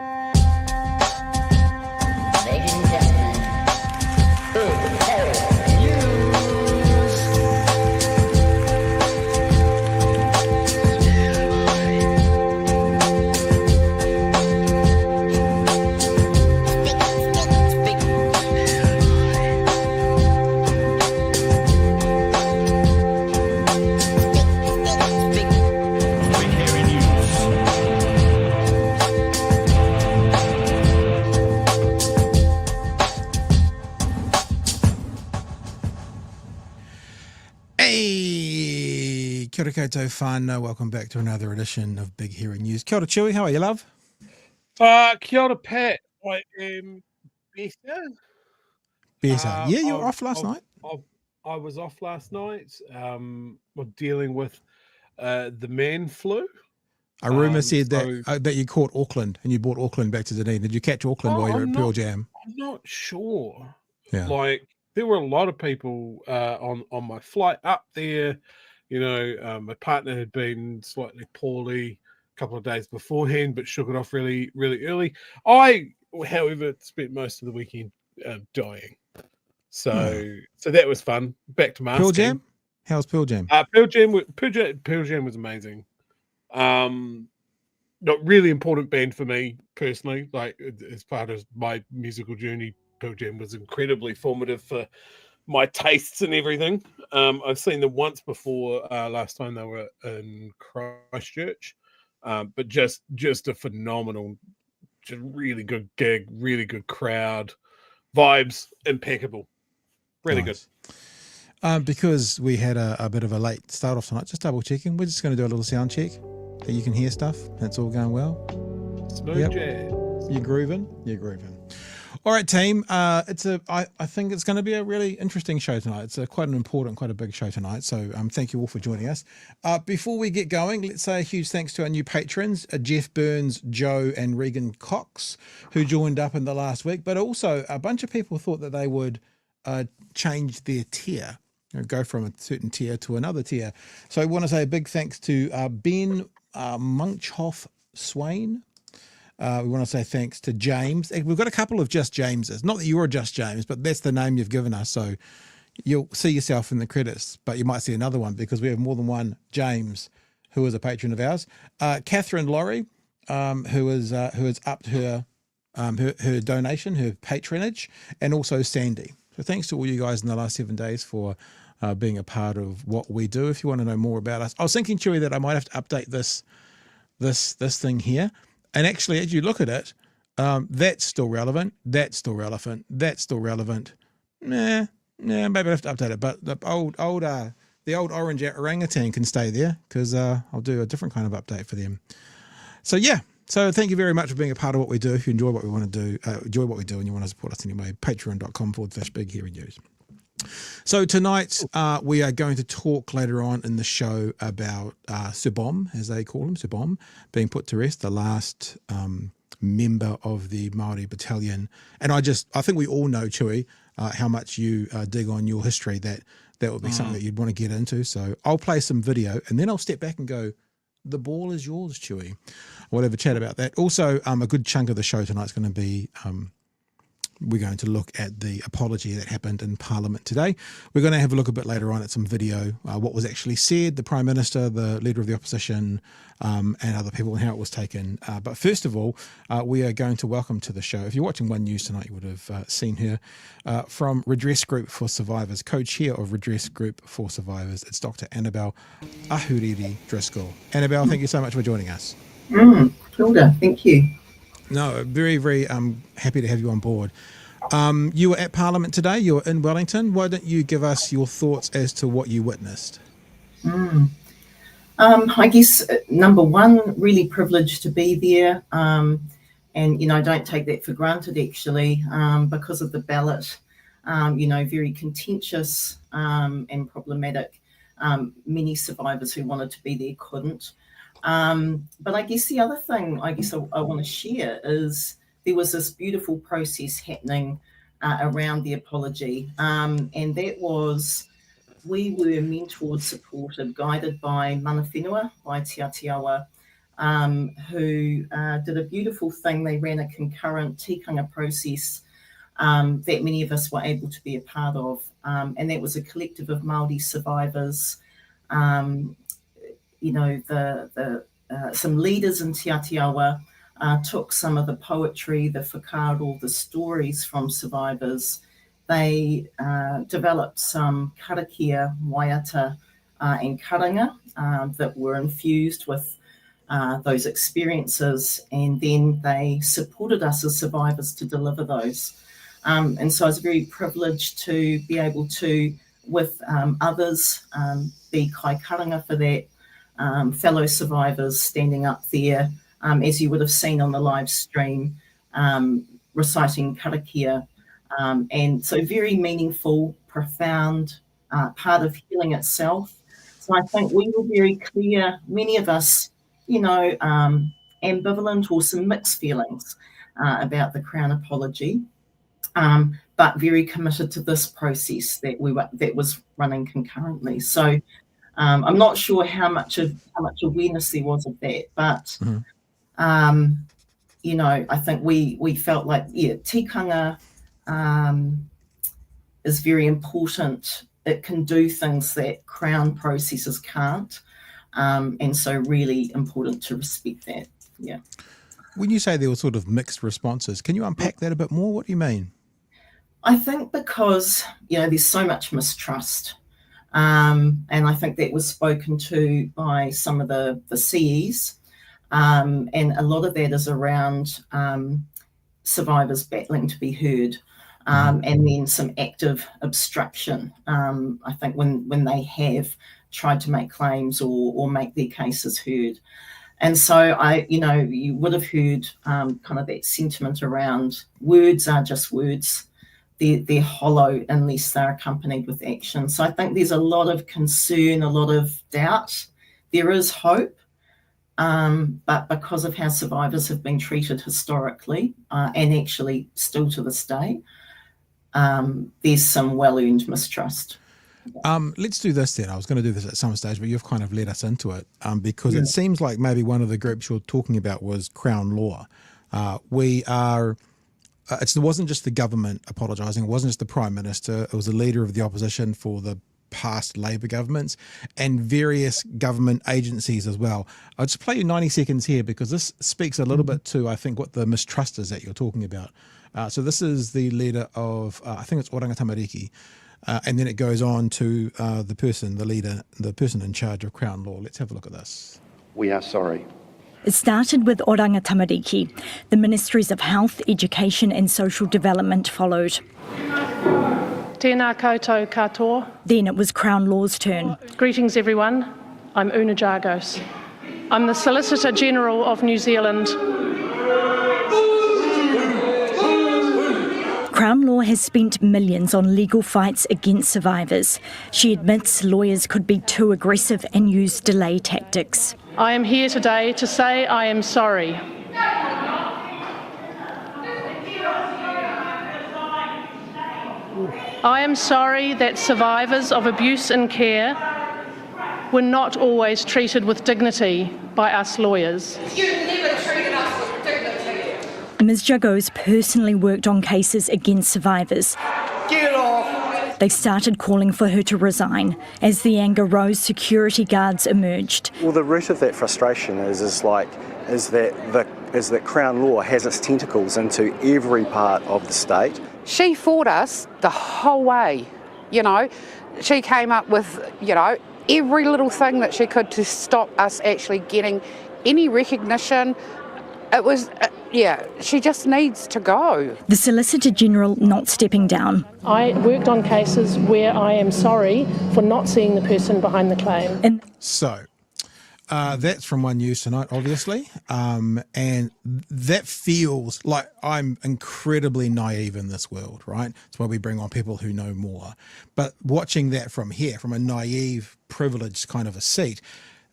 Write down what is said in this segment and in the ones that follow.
Ladies and gentlemen, Big Hairy News. Hey, kia ora koutou whānau. Welcome back to another edition of Big Hairy News. Kia ora, Chewy. How are you, love? Kia ora, Pat. I am better. Better. Yeah, you were off last night. I was off last night. We're dealing with the man flu. A rumour said that you caught Auckland and you brought Auckland back to Dunedin. Did you catch Auckland while you were at Pearl Jam? I'm not sure. Yeah. Like, there were a lot of people on my flight up there. You know, my partner had been slightly poorly a couple of days beforehand, but shook it off really, really early. I, however, spent most of the weekend dying. So that was fun. Back to masking. Pearl Jam? How's Pearl Jam? Pearl Jam was amazing. Not really important band for me personally. Like, as part of my musical journey, Pearl Jam was incredibly formative for my tastes and everything. I've seen them once before. Last time they were in Christchurch, but just a phenomenal, just really good gig, really good crowd, vibes impeccable, really nice. Good. Because we had a bit of a late start off tonight, just double checking. We're just going to do a little sound check that you can hear stuff. That's all going well. Smooth jazz. You're grooving. All right, team. I think it's going to be a really interesting show tonight. It's quite a big show tonight. So thank you all for joining us. Before we get going, let's say a huge thanks to our new patrons, Jeff Burns, Joe, and Regan Cox, who joined up in the last week. But also a bunch of people thought that they would change their tier, go from a certain tier to another tier. So I want to say a big thanks to Ben Munchhoff Swain. We want to say thanks to James. We've got a couple of Just Jameses. Not that you're Just James, but that's the name you've given us. So you'll see yourself in the credits, but you might see another one because we have more than one James who is a patron of ours. Catherine Laurie, who has upped her donation, her patronage, and also Sandy. So thanks to all you guys in the last 7 days for being a part of what we do. If you want to know more about us, I was thinking, Chewy, that I might have to update this thing here. And actually, as you look at it, that's still relevant. That's still relevant. That's still relevant. Maybe I have to update it. But the old orange orangutan can stay there because I'll do a different kind of update for them. So yeah. So thank you very much for being a part of what we do. If you enjoy what we want to do, and you want to support us anyway, patreon.com/Big Hairy News. So tonight we are going to talk later on in the show about Sir Bom, as they call him, Sir Bom, being put to rest, the last member of the Māori Battalion. And I think we all know, Chewy, how much you dig on your history, that would be something that you'd want to get into. So I'll play some video and then I'll step back and go, the ball is yours, Chewy. We'll have a chat about that. Also, a good chunk of the show tonight is going to be... we're going to look at the apology that happened in Parliament today. We're going to have a look a bit later on at some video, what was actually said, the Prime Minister, the Leader of the Opposition, and other people, and how it was taken. But first of all, we are going to welcome to the show, if you're watching One News tonight, you would have seen her, from Redress Group for Survivors, co-chair of Redress Group for Survivors. It's Dr. Annabel Ahuriri-Driscoll. Annabel, thank you so much for joining us. Kia ora, thank you. No, very, very happy to have you on board. You were at Parliament today. You were in Wellington. Why don't you give us your thoughts as to what you witnessed? I guess, number one, really privileged to be there. And, I don't take that for granted, actually, because of the ballot, very contentious and problematic. Many survivors who wanted to be there couldn't. But I guess the other thing I want to share is there was this beautiful process happening around the apology, and that was we were mentored, supported, guided by mana whenua, by Te Atiawa, who did a beautiful thing. They ran a concurrent tikanga process that many of us were able to be a part of. And that was a collective of Māori survivors. Some leaders in Te Atiawa took some of the poetry, the whakaaro, the stories from survivors. They developed some karakia, waiata, and karanga that were infused with those experiences, and then they supported us as survivors to deliver those. And so I was very privileged to be able to, with others, be kai karanga for that, fellow survivors standing up there, as you would have seen on the live stream, reciting karakia. And so very meaningful, profound, part of healing itself. So I think we were very clear, many of us, ambivalent or some mixed feelings about the Crown apology, but very committed to this process that was running concurrently. So I'm not sure how much awareness there was of that, but I think we felt like tikanga is very important. It can do things that Crown processes can't. And so really important to respect that. Yeah. When you say there were sort of mixed responses, can you unpack that a bit more? What do you mean? I think because, there's so much mistrust. And I think that was spoken to by some of the CEs. And a lot of that is around survivors battling to be heard. And then some active obstruction, I think, when they have tried to make claims or make their cases heard. And so you would have heard kind of that sentiment around words are just words. They're hollow unless they're accompanied with action. So I think there's a lot of concern, a lot of doubt. There is hope, but because of how survivors have been treated historically and actually still to this day, there's some well-earned mistrust. Let's do this then. I was going to do this at some stage, but you've kind of led us into it because it seems like maybe one of the groups you're talking about was Crown Law. It wasn't just the government apologising. It wasn't just the Prime Minister. It was a leader of the opposition for the past Labour governments and various government agencies as well. I'll just play you 90 seconds here because this speaks a little bit to, I think, what the mistrust is that you're talking about. So this is the leader of, I think it's Oranga Tamariki. And then it goes on to the person in charge of Crown Law. Let's have a look at this. We are sorry. It started with Oranga Tamariki. The Ministries of Health, Education and Social Development followed. Tēnā koutou katoa. Then it was Crown Law's turn. Greetings everyone, I'm Una Jargos. I'm the Solicitor General of New Zealand. Crown Law has spent millions on legal fights against survivors. She admits lawyers could be too aggressive and use delay tactics. I am here today to say I am sorry. I am sorry that survivors of abuse in care were not always treated with dignity by us lawyers. You never treated us with dignity. Ms. Jargos personally worked on cases against survivors. Get off! They started calling for her to resign. As the anger rose, security guards emerged. Well, the root of that frustration is that Crown Law has its tentacles into every part of the state. She fought us the whole way, She came up with, every little thing that she could to stop us actually getting any recognition. It was, she just needs to go. The Solicitor General not stepping down. I worked on cases where I am sorry for not seeing the person behind the claim. So that's from One News tonight, obviously. And that feels like I'm incredibly naive in this world, right? That's why we bring on people who know more. But watching that from here, from a naive, privileged kind of a seat,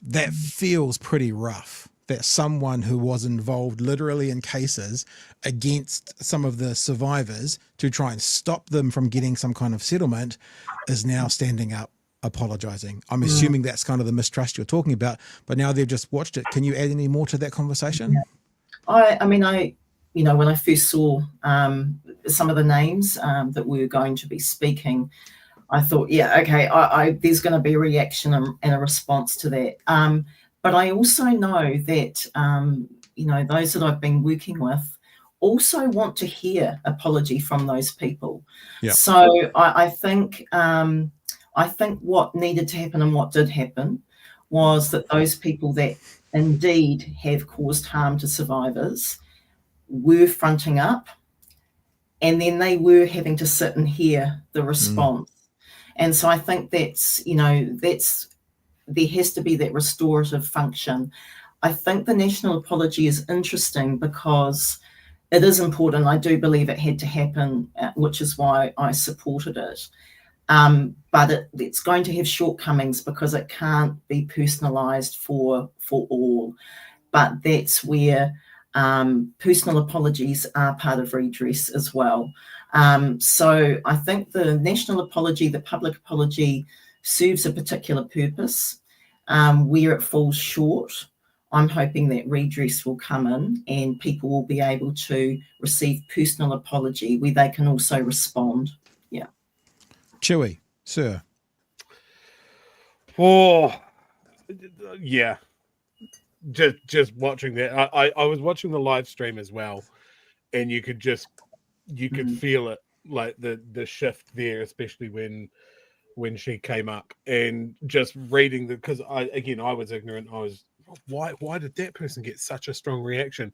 that feels pretty rough. That someone who was involved literally in cases against some of the survivors to try and stop them from getting some kind of settlement is now standing up apologising? I'm assuming that's kind of the mistrust you're talking about, but now they've just watched it. Can you add any more to that conversation? I mean, you know, when I first saw some of the names that were going to be speaking, I thought, yeah, okay, there's going to be a reaction and a response to that. But I also know that, you know, those that I've been working with also want to hear apology from those people. Yeah. So I think what needed to happen and what did happen was that those people that indeed have caused harm to survivors were fronting up, and then they were having to sit and hear the response. And so I think that's, you know, there has to be that restorative function. I think the national apology is interesting because it is important. I do believe it had to happen, which is why I supported it. But it's going to have shortcomings because it can't be personalised for all. But that's where personal apologies are part of redress as well. So I think the national apology, the public apology, serves a particular purpose. Where it falls short, I'm hoping that redress will come in and people will be able to receive personal apology where they can also respond. Yeah. Chewy, sir. Oh, yeah. Just watching that. I was watching the live stream as well, and you could feel it, like the shift there, especially when she came up, and just reading because I was ignorant. I was, why did that person get such a strong reaction?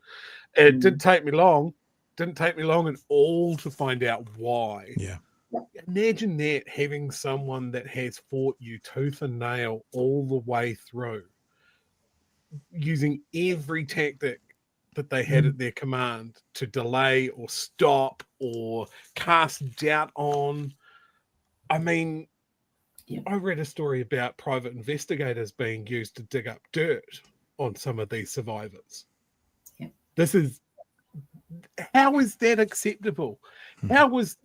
It didn't take me long at all to find out why. Yeah. Imagine that, having someone that has fought you tooth and nail all the way through, using every tactic that they had at their command to delay or stop or cast doubt on. I mean, I read a story about private investigators being used to dig up dirt on some of these survivors. Yeah. How is that acceptable? How is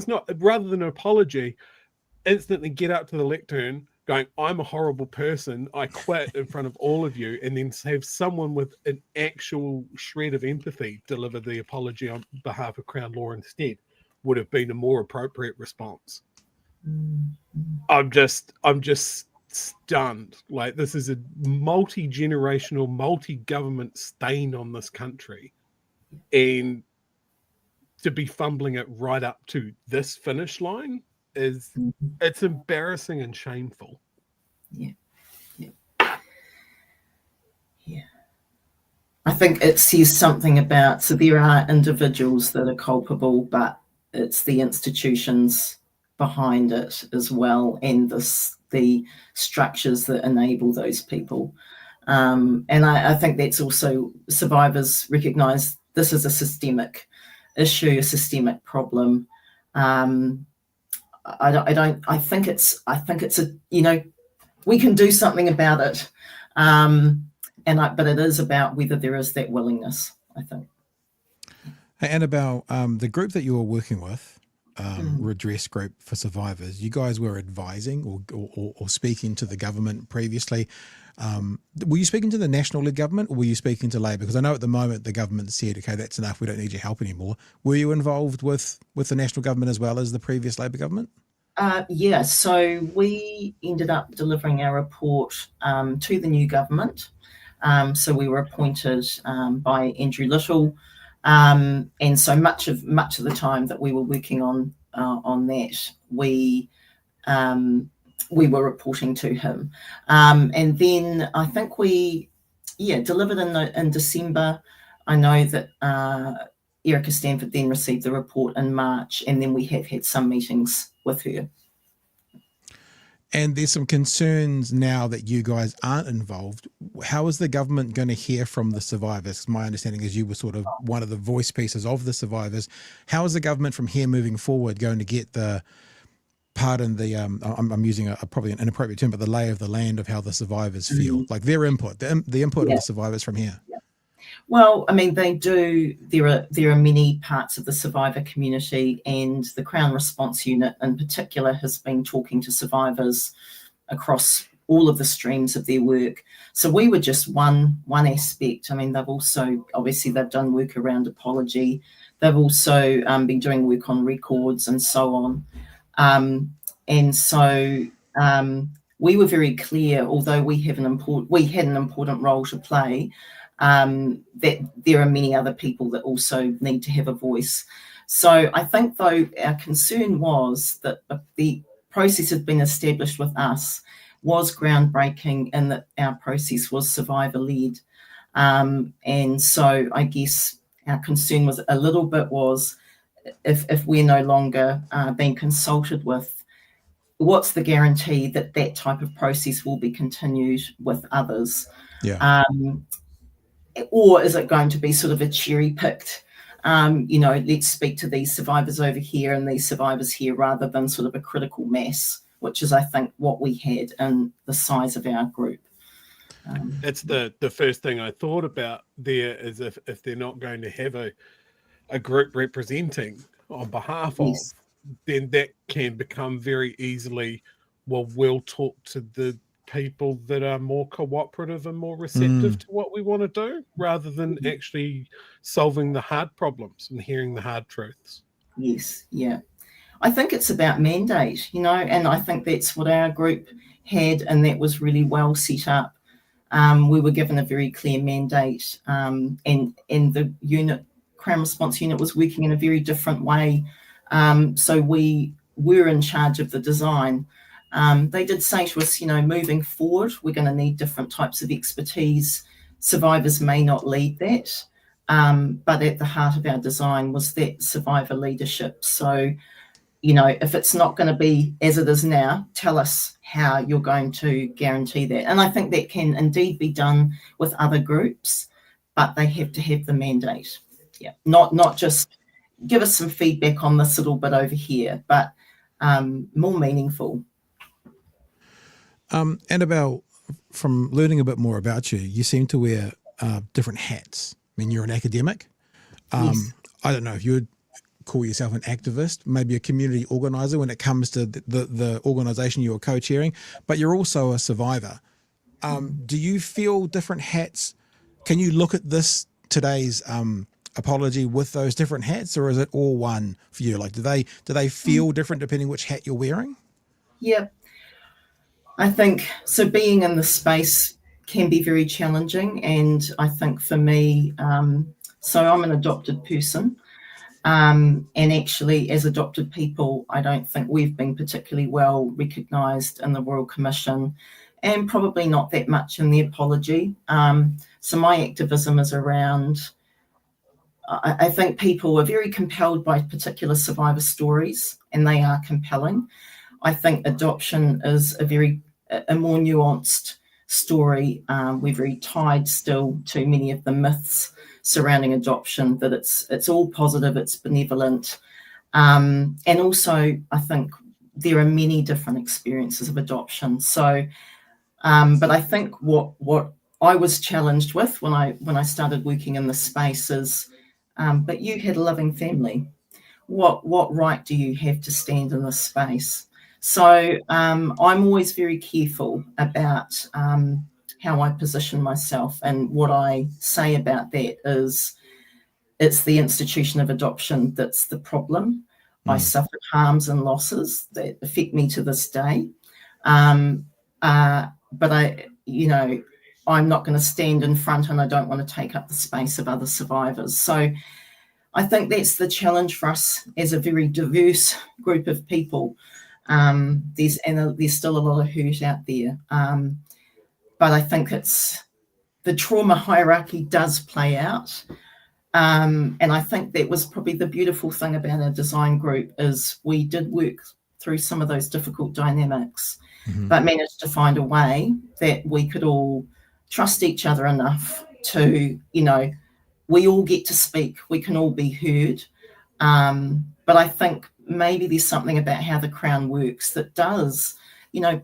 not, rather than an apology, instantly get up to the lectern going, I'm a horrible person, I quit in front of all of you, and then have someone with an actual shred of empathy deliver the apology on behalf of Crown Law instead, would have been a more appropriate response. I'm just stunned. Like, this is a multi-generational, multi-government stain on this country, and to be fumbling it right up to this finish line it's embarrassing and shameful. Yeah. I think it says something about, so there are individuals that are culpable, but it's the institutions behind it as well, and the structures that enable those people. And I think that's also, survivors recognise this is a systemic issue, a systemic problem. I think it's a, you know, we can do something about it. But it is about whether there is that willingness, I think. Hey, Annabel, the group that you were working with, Redress Group for Survivors, you guys were advising or speaking to the government previously. Were you speaking to the national government, or were you speaking to Labor? Because I know at the moment the government said, okay, that's enough, we don't need your help anymore. Were you involved with the national government as well as the previous Labor government? Yeah, so we ended up delivering our report to the new government. So we were appointed by Andrew Little, and so much of the time that we were working on that, we were reporting to him, and then I think we delivered in December. I know that Erica Stanford then received the report in March, and then we have had some meetings with her. And there's some concerns now that you guys aren't involved. How is the government going to hear from the survivors? My understanding is you were sort of one of the voice pieces of the survivors. How is the government from here moving forward going to get the, pardon the, I'm using probably an inappropriate term, but the lay of the land of how the survivors feel, like their input, the input of the survivors from here? Well, I mean, they do. There are many parts of the survivor community, and the Crown Response Unit in particular has been talking to survivors across all of the streams of their work. So we were just one aspect. I mean, they've also, obviously, they've done work around apology. They've also been doing work on records and so on. And so we were very clear, although we had an important role to play, that there are many other people that also need to have a voice. So I think, though, our concern was that the process had been established with us was groundbreaking and that our process was survivor-led. And so I guess our concern was a little bit was if we're no longer being consulted with, what's the guarantee that that type of process will be continued with others? Yeah. Or is it going to be sort of a cherry-picked, let's speak to these survivors over here and these survivors here, rather than sort of a critical mass, which is, I think, what we had in the size of our group. That's the first thing I thought about there, is if they're not going to have a group representing on behalf of, Yes. then that can become very easily, well, we'll talk to the people that are more cooperative and more receptive to what we want to do, rather than actually solving the hard problems and hearing the hard truths. Yes, yeah. I think it's about mandate, and I think that's what our group had, and that was really well set up. We were given a very clear mandate, and the unit, Crown Response Unit, was working in a very different way. So we were in charge of the design. They did say to us, moving forward, we're going to need different types of expertise. Survivors may not lead that, but at the heart of our design was that survivor leadership. So, if it's not going to be as it is now, tell us how you're going to guarantee that. And I think that can indeed be done with other groups, but they have to have the mandate. Yeah, not just give us some feedback on this little bit over here, but more meaningful. Annabel, from learning a bit more about you, you seem to wear different hats. I mean, you're an academic. Yes. I don't know if you would call yourself an activist, maybe a community organizer when it comes to the organisation you're co-chairing, but you're also a survivor. Do you feel different hats? Can you look at today's apology with those different hats, or is it all one for you? Like, do they feel different depending which hat you're wearing? Yeah. I think so. Being in the space can be very challenging, and I think for me, so I'm an adopted person, and actually, as adopted people, I don't think we've been particularly well recognised in the Royal Commission, and probably not that much in the apology. So my activism is around. I think people are very compelled by particular survivor stories, and they are compelling. I think adoption is a more nuanced story. We're very tied still to many of the myths surrounding adoption, that it's all positive, it's benevolent. And also, I think there are many different experiences of adoption. So, but I think what I was challenged with when I started working in the space is, but you had a loving family. What right do you have to stand in this space? So I'm always very careful about how I position myself, and what I say about that is it's the institution of adoption that's the problem. I suffered harms and losses that affect me to this day. But I'm not going to stand in front, and I don't want to take up the space of other survivors. So I think that's the challenge for us as a very diverse group of people. There's still a lot of hurt out there. But I think the trauma hierarchy does play out. And I think that was probably the beautiful thing about our design group, is we did work through some of those difficult dynamics, but managed to find a way that we could all trust each other enough to, we all get to speak, we can all be heard. But I think maybe there's something about how the Crown works that does,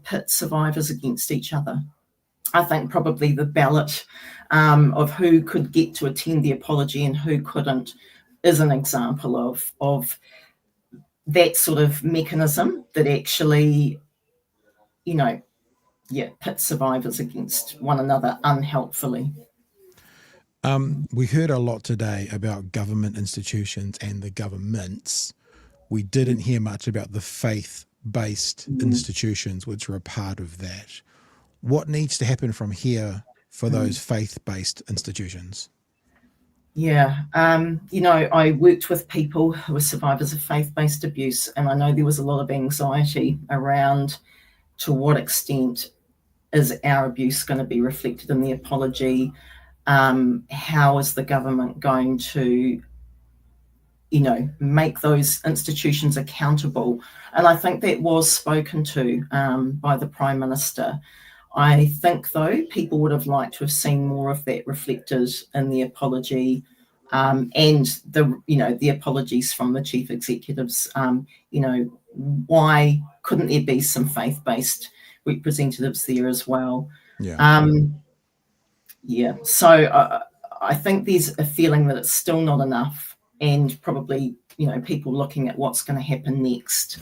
pit survivors against each other. I think probably the ballot of who could get to attend the apology and who couldn't is an example of that sort of mechanism that actually, pits survivors against one another unhelpfully. We heard a lot today about government institutions and the governments. We didn't hear much about the faith-based institutions, which are a part of that. What needs to happen from here for those faith-based institutions? Yeah, I worked with people who were survivors of faith-based abuse, and I know there was a lot of anxiety around to what extent is our abuse going to be reflected in the apology? How is the government going to, make those institutions accountable? And I think that was spoken to by the Prime Minister. I think, though, people would have liked to have seen more of that reflected in the apology and the apologies from the chief executives. Why couldn't there be some faith-based representatives there as well? So I think there's a feeling that it's still not enough, and probably people looking at what's going to happen next.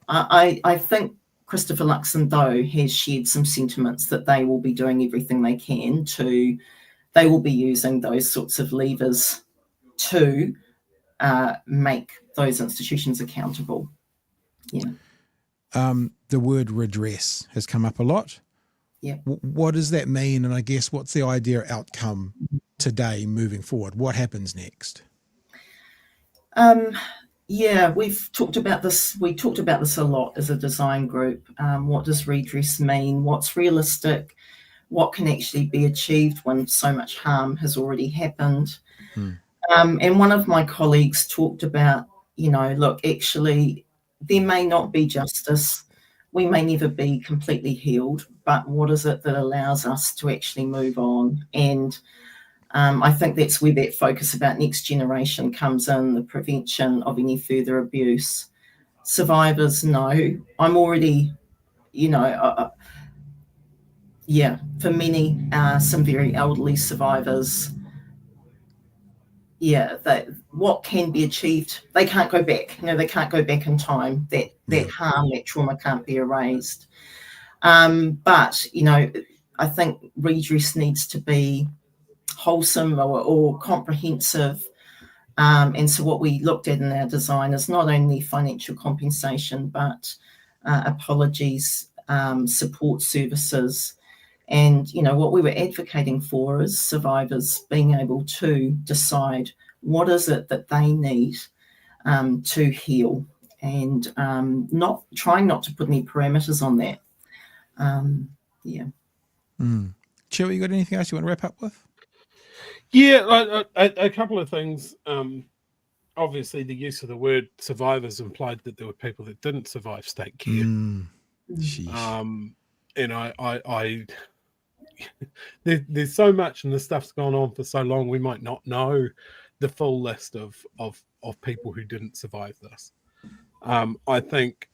I think Christopher Luxon, though, has shared some sentiments that they will be doing everything they can they will be using those sorts of levers to make those institutions accountable. The word redress has come up a lot. Yeah. What does that mean? And I guess what's the idea outcome today moving forward? What happens next? We've talked about this. We talked about this a lot as a design group. What does redress mean? What's realistic? What can actually be achieved when so much harm has already happened? And one of my colleagues talked about, look, actually, there may not be justice. We may never be completely healed, but what is it that allows us to actually move on? And I think that's where that focus about next generation comes in, the prevention of any further abuse. Survivors know. I'm already, for many, some very elderly survivors, what can be achieved, they can't go back. They can't go back in time. That harm, that trauma can't be erased. But I think redress needs to be wholesome or comprehensive. And so what we looked at in our design is not only financial compensation, but apologies, support services. And, what we were advocating for is survivors being able to decide what is it that they need to heal, and not to put any parameters on that. Chewy, you got anything else you want to wrap up with? Yeah, a couple of things. Obviously, the use of the word survivors implied that there were people that didn't survive state care. And there's so much, and the stuff's gone on for so long, we might not know the full list of people who didn't survive this. I think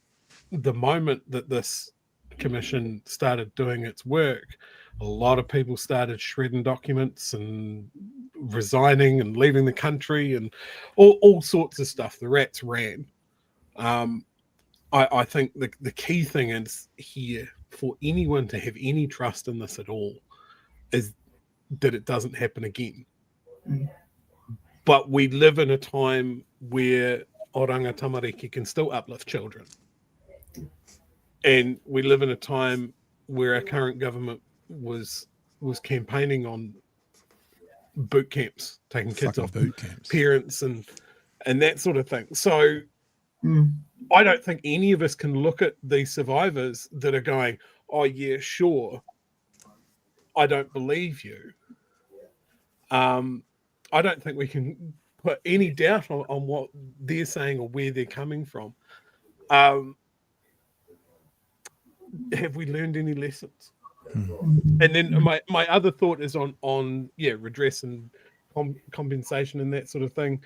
the moment that this commission started doing its work, a lot of people started shredding documents and resigning and leaving the country and all sorts of stuff. The rats ran. I think the key thing is here for anyone to have any trust in this at all is that it doesn't happen again. But we live in a time where Oranga Tamariki can still uplift children. And we live in a time where our current government was campaigning on boot camps, taking kids off boot camps, parents and that sort of thing. So I don't think any of us can look at these survivors that are going, oh yeah, sure, I don't believe you. I don't think we can put any doubt on what they're saying or where they're coming from. Have we learned any lessons? And then my other thought is on redress and compensation and that sort of thing.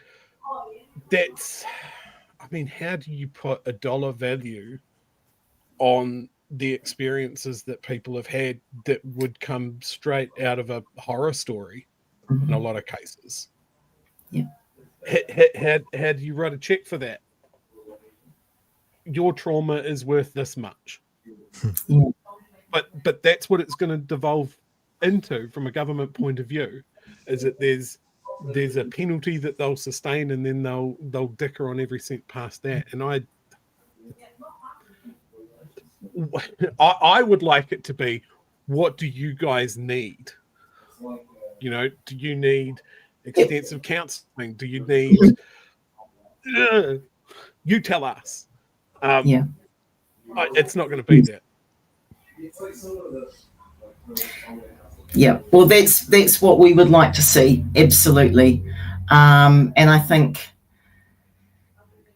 How do you put a dollar value on the experiences that people have had that would come straight out of a horror story in a lot of cases. Yeah. How do you write a check for that? Your trauma is worth this much. Yeah. But that's what it's going to devolve into from a government point of view, is that there's a penalty that they'll sustain, and then they'll dicker on every cent past that. And I would like it to be, what do you guys need? You know, do you need extensive counselling? Do you need? You tell us. It's not going to be that. Yeah, well, that's what we would like to see, absolutely. And I think,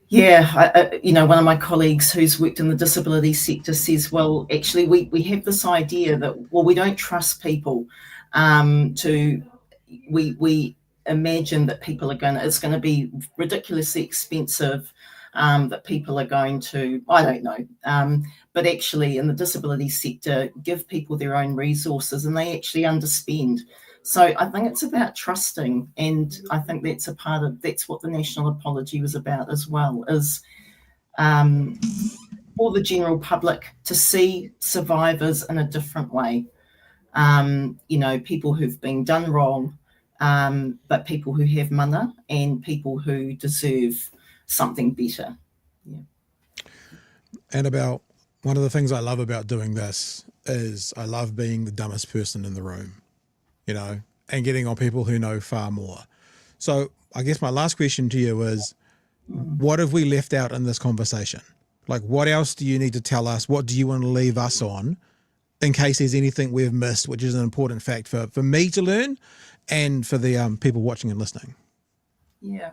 one of my colleagues who's worked in the disability sector says, well, actually, we have this idea that, well, we don't trust people. We imagine that people are it's going to be ridiculously expensive, that people are going to, I don't know, but actually in the disability sector, give people their own resources and they actually underspend. So I think it's about trusting, and I think that's what the National Apology was about as well, is for the general public to see survivors in a different way. People who've been done wrong, but people who have mana and people who deserve something better. Yeah. Annabel, one of the things I love about doing this is I love being the dumbest person in the room, and getting on people who know far more. So I guess my last question to you is, what have we left out in this conversation? Like, what else do you need to tell us? What do you want to leave us on, in case there's anything we've missed, which is an important fact for me to learn and for the people watching and listening? Yeah.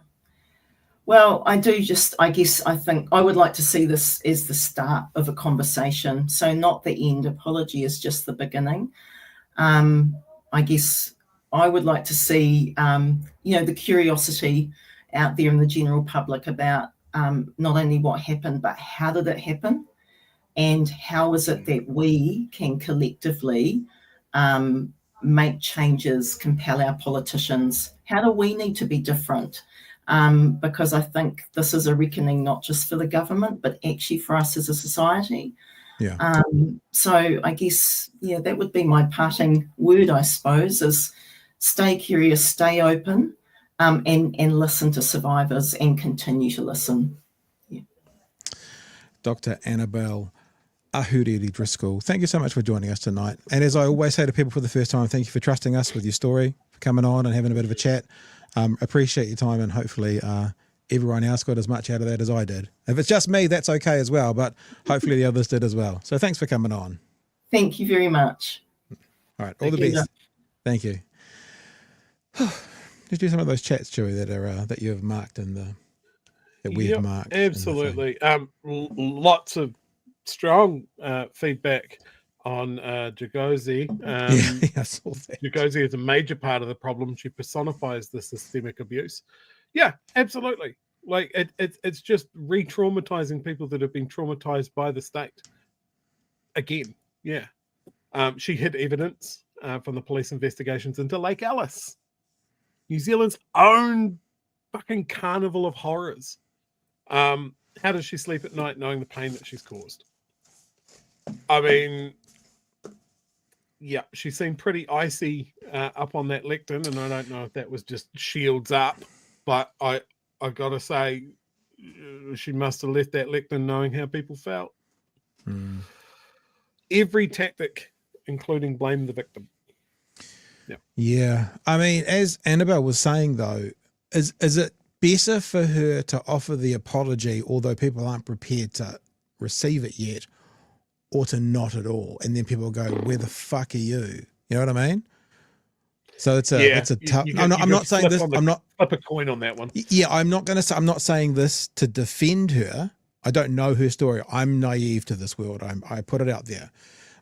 Well, I think I would like to see this as the start of a conversation. So not the end. Apology is just the beginning. I guess I would like to see, the curiosity out there in the general public about not only what happened, but how did it happen? And how is it that we can collectively make changes, compel our politicians? How do we need to be different? Because I think this is a reckoning not just for the government, but actually for us as a society. Yeah. So I guess, that would be my parting word, I suppose, is stay curious, stay open, and listen to survivors and continue to listen. Yeah. Dr. Annabel Ahuriri-Driscoll, thank you so much for joining us tonight. And as I always say to people for the first time, thank you for trusting us with your story, for coming on and having a bit of a chat. Appreciate your time, and hopefully everyone else got as much out of that as I did. If it's just me, that's okay as well, but hopefully the others did as well. So thanks for coming on. Thank you very much. All right, all the best. Thank you. Let's do some of those chats, Chewy, that you have marked that we've marked. Absolutely. Lots of strong feedback on Jagosi. I saw that. Jagosi is a major part of the problem. She personifies the systemic abuse. Yeah, absolutely. Like it's just re-traumatizing people that have been traumatized by the state. Again, yeah. She hid evidence from the police investigations into Lake Alice, New Zealand's own fucking carnival of horrors. How does she sleep at night knowing the pain that she's caused? I mean, yeah, she seemed pretty icy up on that lectern, and I don't know if that was just shields up, but I gotta say, she must have left that lectern knowing how people felt. Every tactic, including blame the victim. Yeah. I mean, as Annabel was saying though, is it better for her to offer the apology, although people aren't prepared to receive it yet, or to not at all? And then people go, where the fuck are you? You know what I mean? So it's a tough. I'm not saying this. I'm not flip a coin on that one. Yeah, I'm not saying this to defend her. I don't know her story. I'm naive to this world. I put it out there,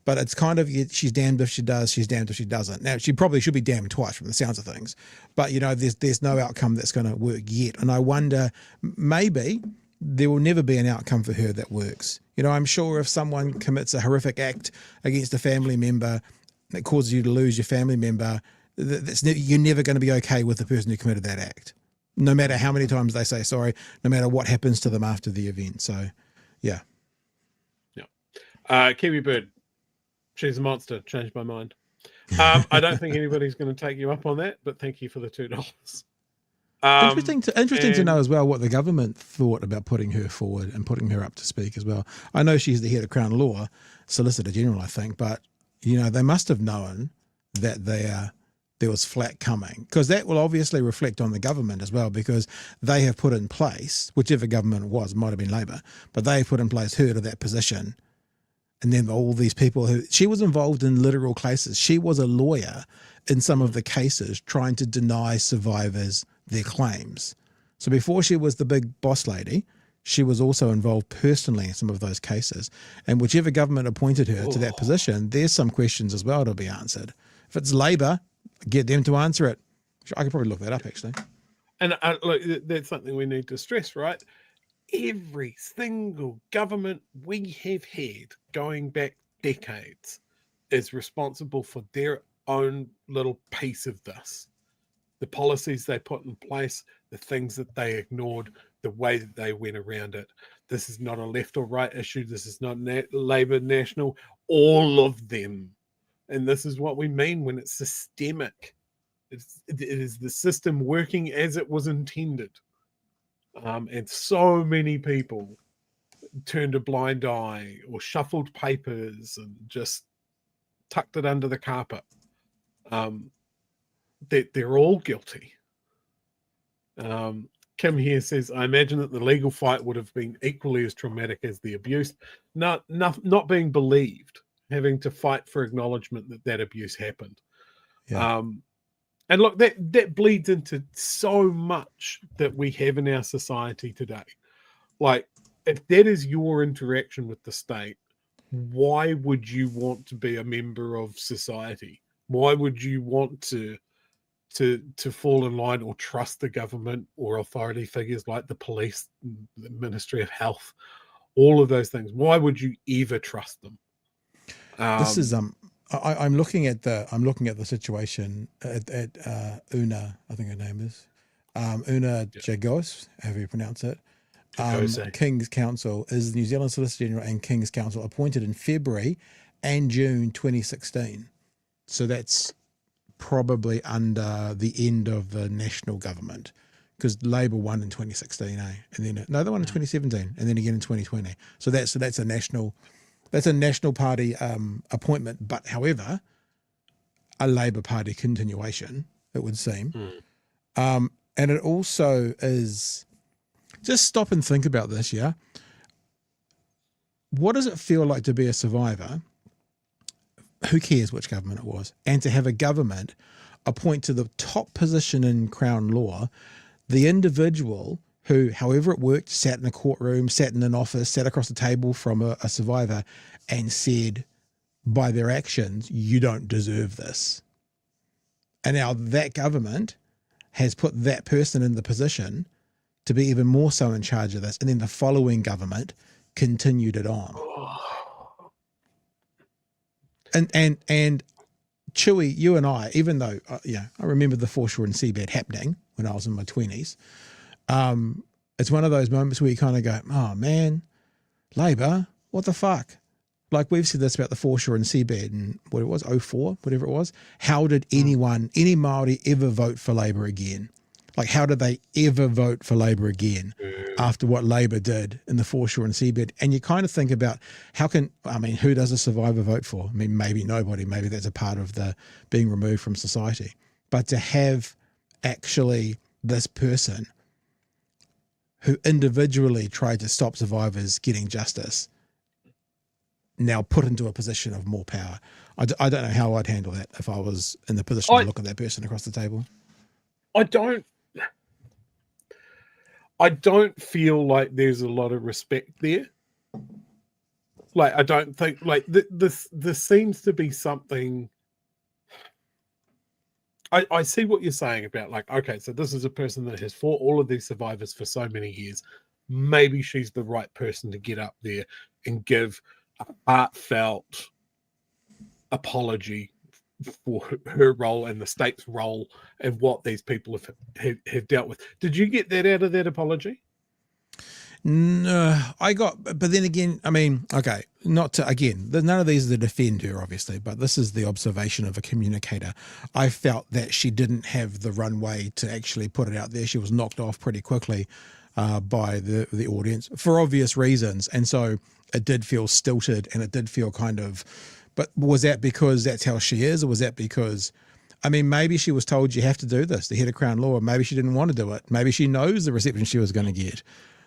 but it's kind of, she's damned if she does, she's damned if she doesn't. Now she probably should be damned twice from the sounds of things, but there's no outcome that's going to work yet. And I wonder, maybe there will never be an outcome for her that works. You know, I'm sure if someone commits a horrific act against a family member that causes you to lose your family member, you're never going to be okay with the person who committed that act, no matter how many times they say sorry, no matter what happens to them after the event. So, yeah. Kiwi Bird, she's a monster. Changed my mind. I don't think anybody's going to take you up on that, but thank you for the $2. Interesting to know as well what the government thought about putting her forward and putting her up to speak as well. I know she's the head of Crown Law, Solicitor General, I think, but you know they must have known that there was flack coming, because that will obviously reflect on the government as well, because they have put in place, whichever government it was, it might have been Labour, but they put in place her to that position. And then all these people she was involved in literal cases. She was a lawyer in some of the cases trying to deny survivors their claims. So before she was the big boss lady, she was also involved personally in some of those cases. And whichever government appointed her to that position, there's some questions as well to be answered. If it's Labour, get them to answer it. I could probably look that up, actually. And look, that's something we need to stress, right? Every single government we have had going back decades is responsible for their own little piece of this. The policies they put in place, the things that they ignored, the way that they went around it. This is not a left or right issue. This is not Labour National. All of them. And this is what we mean when it's systemic. It is the system working as it was intended. And so many people turned a blind eye or shuffled papers and just tucked it under the carpet. They're all guilty. Kim here says, I imagine that the legal fight would have been equally as traumatic as the abuse. Not being believed, having to fight for acknowledgement that abuse happened. Yeah. And look, that bleeds into so much that we have in our society today. Like, if that is your interaction with the state, why would you want to be a member of society? Why would you want to fall in line or trust the government or authority figures like the police, the Ministry of Health, all of those things? Why would you ever trust them? This is I'm looking at the situation at Una, I think her name is Una Jagos, however you pronounce it. King's Counsel is the New Zealand Solicitor General and King's Counsel, appointed in February and June 2016. So that's probably under the end of the national government, because Labour won in 2016, and then they won in 2017, and then again in 2020. So that's a national party appointment, but however, a Labour Party continuation, it would seem. And it also is, just stop and think about this, yeah? What does it feel like to be a survivor? Who cares which government it was? And to have a government appoint to the top position in Crown Law the individual who, however it worked, sat in a courtroom, sat in an office, sat across the table from a survivor and said, by their actions, you don't deserve this. And now that government has put that person in the position to be even more so in charge of this. And then the following government continued it on. And Chewy, you and I, even though, I remember the foreshore and seabed happening when I was in my 20s, it's one of those moments where you kind of go, oh man, Labour, what the fuck? Like, we've said this about the foreshore and seabed in what it was, 04, whatever it was. How did any Māori ever vote for Labour again? Like, how did they ever vote for Labour again after what Labour did in the foreshore and seabed? And you kind of think about who does a survivor vote for? I mean, maybe nobody. Maybe that's a part of the being removed from society. But to have actually this person who individually tried to stop survivors getting justice now put into a position of more power. I don't know how I'd handle that if I was in the position to look at that person across the table. I don't feel like there's a lot of respect there. Like, I don't think, like, this seems to be something. I see what you're saying about, like, okay, so this is a person that has fought all of these survivors for so many years, maybe she's the right person to get up there and give a heartfelt apology for her role and the state's role and what these people have dealt with. Did you get that out of that apology? No, but then again, I mean, okay, none of these are to defend her, obviously, but this is the observation of a communicator. I felt that she didn't have the runway to actually put it out there. She was knocked off pretty quickly by the audience for obvious reasons. And so it did feel stilted and it did feel kind of, but was that because that's how she is? Or was that because, I mean, maybe she was told you have to do this, the head of Crown Law, maybe she didn't want to do it. Maybe she knows the reception she was going to get.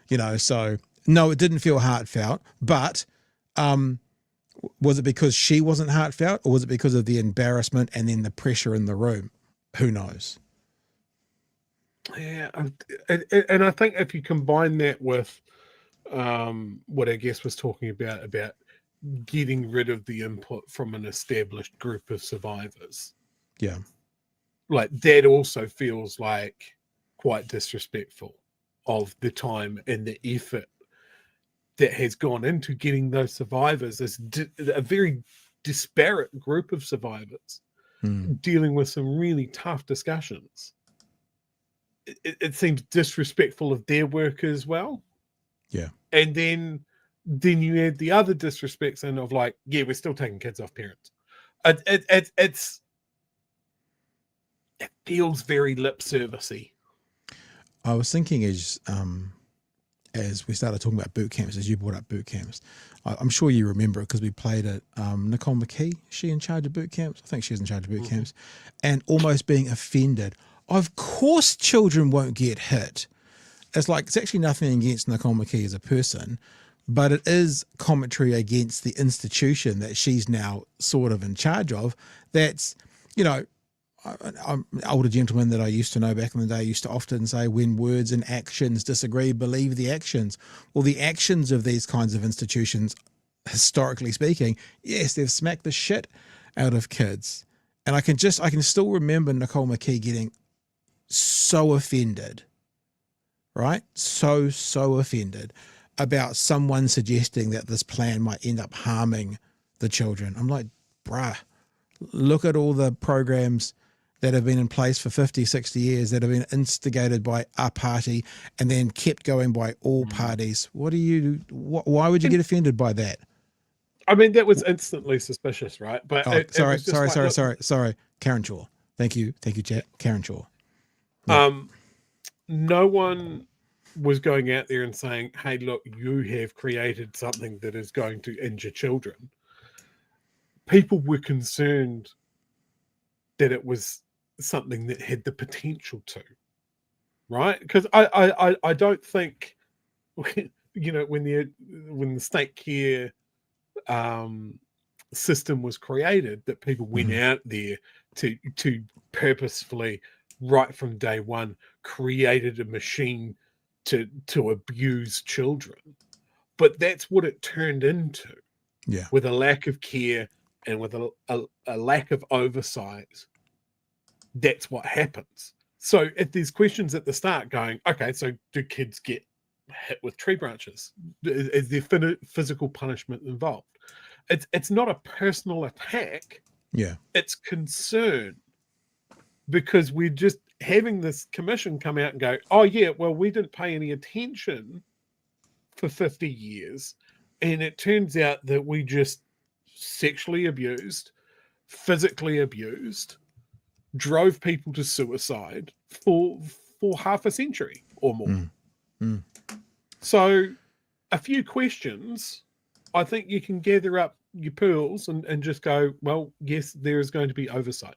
You know, so no, it didn't feel heartfelt, but was it because she wasn't heartfelt or was it because of the embarrassment and then the pressure in the room? Who knows? Yeah. And I think if you combine that with what our guest was talking about getting rid of the input from an established group of survivors. Yeah. Like that also feels like quite disrespectful of the time and the effort that has gone into getting those survivors, a very disparate group of survivors, dealing with some really tough discussions. It seems disrespectful of their work as well. Yeah. And then you add the other disrespects in of like, yeah, we're still taking kids off parents. It feels very lip servicey. I was thinking as we started talking about boot camps, as you brought up boot camps, I'm sure you remember it because we played it. Nicole McKee, she in charge of boot camps? I think she's in charge of boot camps. And almost being offended. Of course children won't get hit. It's like, it's actually nothing against Nicole McKee as a person, but it is commentary against the institution that she's now sort of in charge of. That's, you know, I'm an older gentleman that I used to know back in the day used to often say, when words and actions disagree, believe the actions. Well, the actions of these kinds of institutions, historically speaking, yes, they've smacked the shit out of kids. And I can still remember Nicole McKee getting so offended, right? So offended about someone suggesting that this plan might end up harming the children. I'm like, bruh, look at all the programs that have been in place for 50, 60 years that have been instigated by a party and then kept going by all parties. Why would you get offended by that? I mean, that was instantly suspicious, right? But sorry. Karen Shaw. Thank you, chat. Karen Shaw. Yeah. No one was going out there and saying, hey, look, you have created something that is going to injure children. People were concerned that it was something that had the potential to, right? Because I don't think, you know, when the state care system was created, that people went out there to purposefully, right from day one, created a machine to abuse children. But that's what it turned into. Yeah. With a lack of care and with a lack of oversight, that's what happens. So if there's questions at the start going, okay, so do kids get hit with tree branches? Is there physical punishment involved? It's not a personal attack. Yeah. It's concern, because we're just having this commission come out and go, oh yeah, well, we didn't pay any attention for 50 years. And it turns out that we just sexually abused, physically abused, drove people to suicide for half a century or more. So a few questions, I think you can gather up your pearls and just go, well, yes, there is going to be oversight.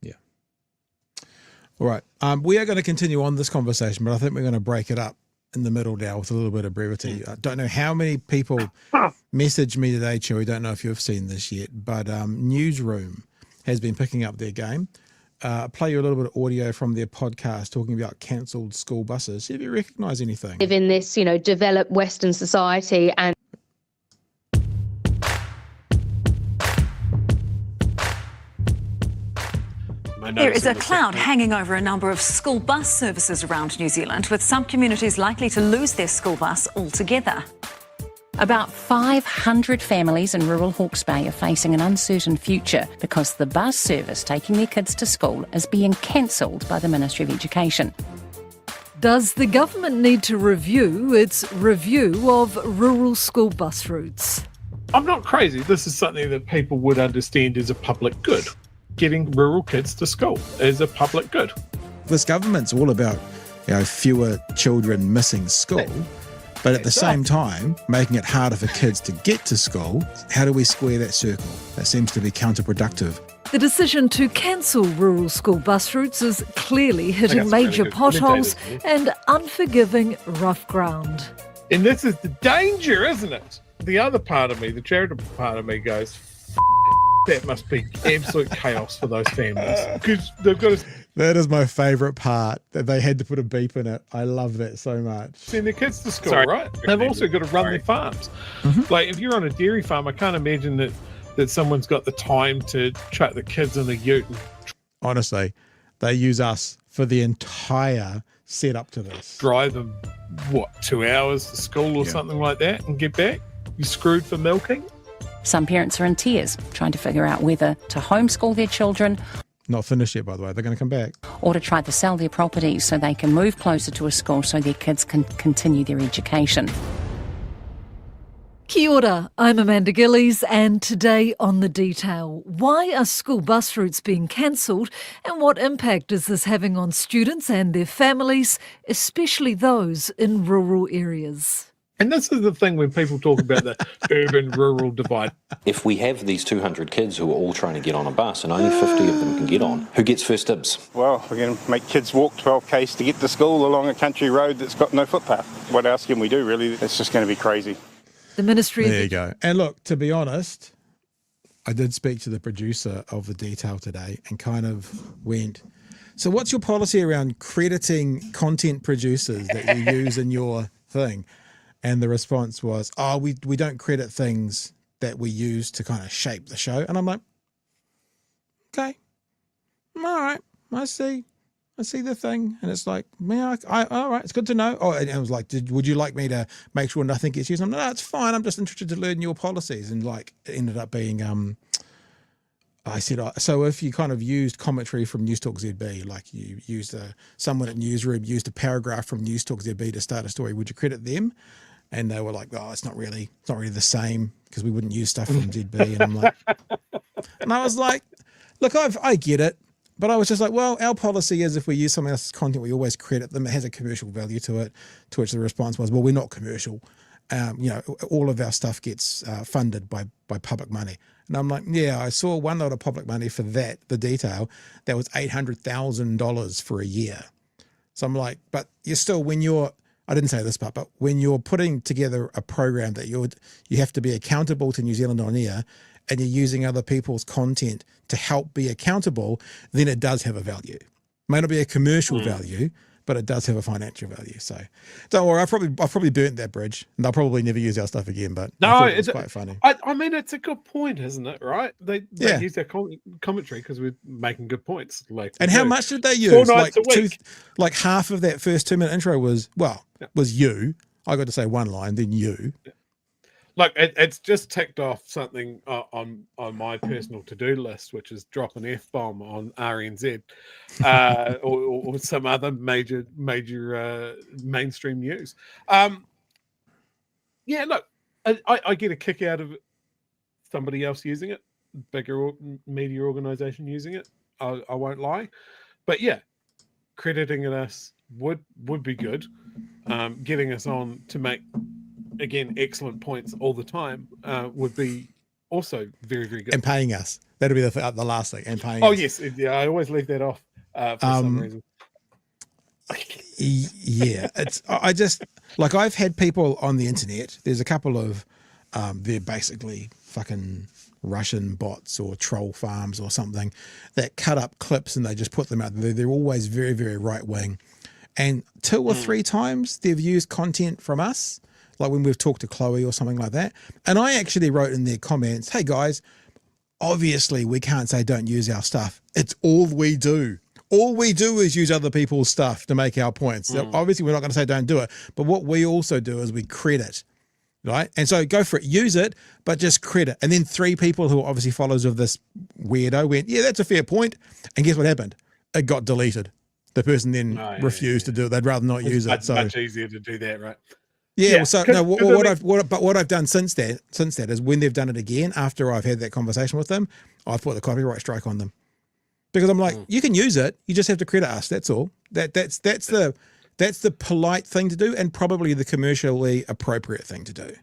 Yeah. All right. We are going to continue on this conversation, but I think we're going to break it up in the middle now with a little bit of brevity. I don't know how many people messaged me today, Chewy. Don't know if you've seen this yet, but Newsroom has been picking up their game. Play you a little bit of audio from their podcast talking about cancelled school buses. See if you recognise anything. Live in this, developed Western society, and There is a cloud hanging over a number of school bus services around New Zealand, with some communities likely to lose their school bus altogether. About 500 families in rural Hawke's Bay are facing an uncertain future because the bus service taking their kids to school is being cancelled by the Ministry of Education. Does the government need to review its review of rural school bus routes? I'm not crazy. This is something that people would understand as a public good. Getting rural kids to school is a public good. This government's all about, fewer children missing school. But at the same time, making it harder for kids to get to school. How do we square that circle? That seems to be counterproductive. The decision to cancel rural school bus routes is clearly hitting major potholes and unforgiving rough ground. And this is the danger, isn't it? The other part of me, the charitable part of me goes, that must be absolute chaos for those families. Because they've got to... That is my favourite part, that they had to put a beep in it. I love that so much. Send their kids to school, right? They've also got to run their farms. Mm-hmm. Like, if you're on a dairy farm, I can't imagine that someone's got the time to chuck the kids in a ute. Honestly, they use us for the entire setup to this. Drive them, 2 hours to school or something like that and get back? You screwed for milking? Some parents are in tears, trying to figure out whether to homeschool their children. Not finished yet, by the way. They're going to come back. Or to try to sell their properties so they can move closer to a school so their kids can continue their education. Kia ora, I'm Amanda Gillies, and today on The Detail, why are school bus routes being cancelled and what impact is this having on students and their families, especially those in rural areas? And this is the thing when people talk about the urban-rural divide. If we have these 200 kids who are all trying to get on a bus and only 50 of them can get on, who gets first dibs? Well, we're going to make kids walk 12 k's to get to school along a country road that's got no footpath. What else can we do, really? It's just going to be crazy. The Ministry... There you go. And look, to be honest, I did speak to the producer of The Detail today and kind of went, so what's your policy around crediting content producers that you use in your thing? And the response was, we don't credit things that we use to kind of shape the show. And I'm like, okay, all right, I see the thing. And it's like, yeah, all right, it's good to know. Oh, and it was like, would you like me to make sure nothing gets used? I'm like, no, it's fine. I'm just interested to learn your policies. And like, it ended up being, I said, so if you kind of used commentary from News Talk ZB, like you used someone at Newsroom used a paragraph from News Talk ZB to start a story, would you credit them? And they were like, oh, it's not really the same because we wouldn't use stuff from ZB. And I'm like, and I was like, look, I get it. But I was just like, well, our policy is if we use someone else's content, we always credit them. It has a commercial value to it, to which the response was, well, we're not commercial. All of our stuff gets funded by public money. And I'm like, yeah, I saw one lot of public money for that, The Detail, that was $800,000 for a year. So I'm like, but you're still, I didn't say this part, but when you're putting together a program that you have to be accountable to New Zealand On Air and you're using other people's content to help be accountable, then it does have a value. It may not be a commercial value, but it does have a financial value. So don't worry, I've probably burnt that bridge and they'll probably never use our stuff again, but no, it's quite funny. I mean, it's a good point, isn't it? Right? They use their commentary because we're making good points. And how much did they use? 4 nights a week. Like half of that first 2-minute intro was you. I got to say one line, then you. Yeah. Look, it's just ticked off something on my personal to-do list, which is drop an F-bomb on RNZ or some other major mainstream news. Look, I get a kick out of somebody else using it, bigger media organisation using it. I won't lie. But yeah, crediting us would be good. Getting us on to make, again, excellent points all the time would be also very, very good. And paying us. That'll be the last thing. And paying us. Oh, yes. Yeah, I always leave that off for some reason. Yeah. I just, like, I've had people on the internet. There's a couple of, they're basically fucking Russian bots or troll farms or something that cut up clips and they just put them out there. They're always very, very right wing. And 2 or 3 times they've used content from us, like when we've talked to Chloe or something like that. And I actually wrote in their comments, hey guys, obviously we can't say don't use our stuff. It's all we do. All we do is use other people's stuff to make our points. So obviously we're not going to say don't do it, but what we also do is we credit, right? And so go for it, use it, but just credit. And then 3 people who are obviously followers of this weirdo went, yeah, that's a fair point. And guess what happened? It got deleted. The person then refused to do it. They'd rather not use it. So much easier to do that, right? Yeah. So no, what I've done since that is when they've done it again, after I've had that conversation with them, I've put the copyright strike on them. Because I'm like, you can use it, you just have to credit us. That's all. That's the polite thing to do, and probably the commercially appropriate thing to do.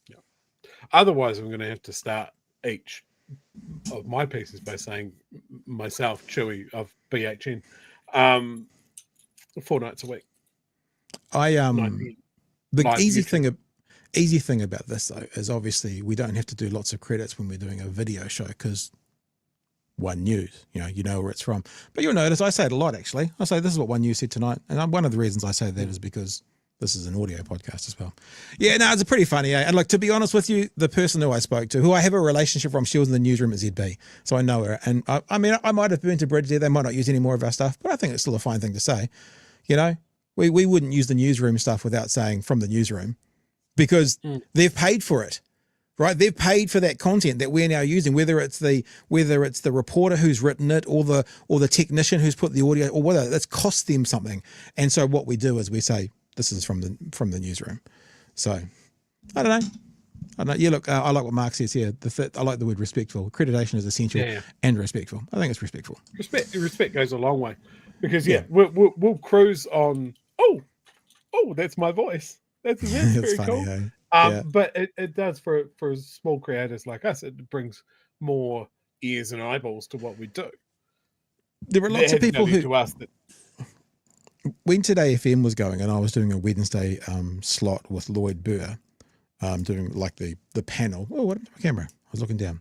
Yeah. Otherwise, I'm going to have to start each of my pieces by saying myself, Chewy of BHN, 4 nights a week. The easy thing about this though is obviously we don't have to do lots of credits when we're doing a video show because. One News, you know where it's from. But you'll notice I say it a lot, actually. I say this is what One News said tonight. And one of the reasons I say that is because this is an audio podcast as well. Yeah, no, it's pretty funny. And like, to be honest with you, the person who I spoke to, who I have a relationship from, she was in the newsroom at ZB. So I know her. And I mean, I might have burnt a bridge there. They might not use any more of our stuff, but I think it's still a fine thing to say. We wouldn't use the newsroom stuff without saying from the newsroom because they've paid for it. Right, they've paid for that content that we're now using, whether it's the reporter who's written it, or the technician who's put the audio, or whether that's cost them something. And so what we do is we say this is from the newsroom. So I don't know. Yeah, look, I like what Mark says here. I like the word respectful. Accreditation is essential and respectful. I think it's respectful. Respect goes a long way because we'll cruise on. Oh, that's my voice. That's very funny, cool. Hey? But it does for small creators like us. It brings more ears and eyeballs to what we do. There were lots of people who to us that when Today FM was going, and I was doing a Wednesday slot with Lloyd Burr, doing like the panel. Oh, what happened to my camera? I was looking down.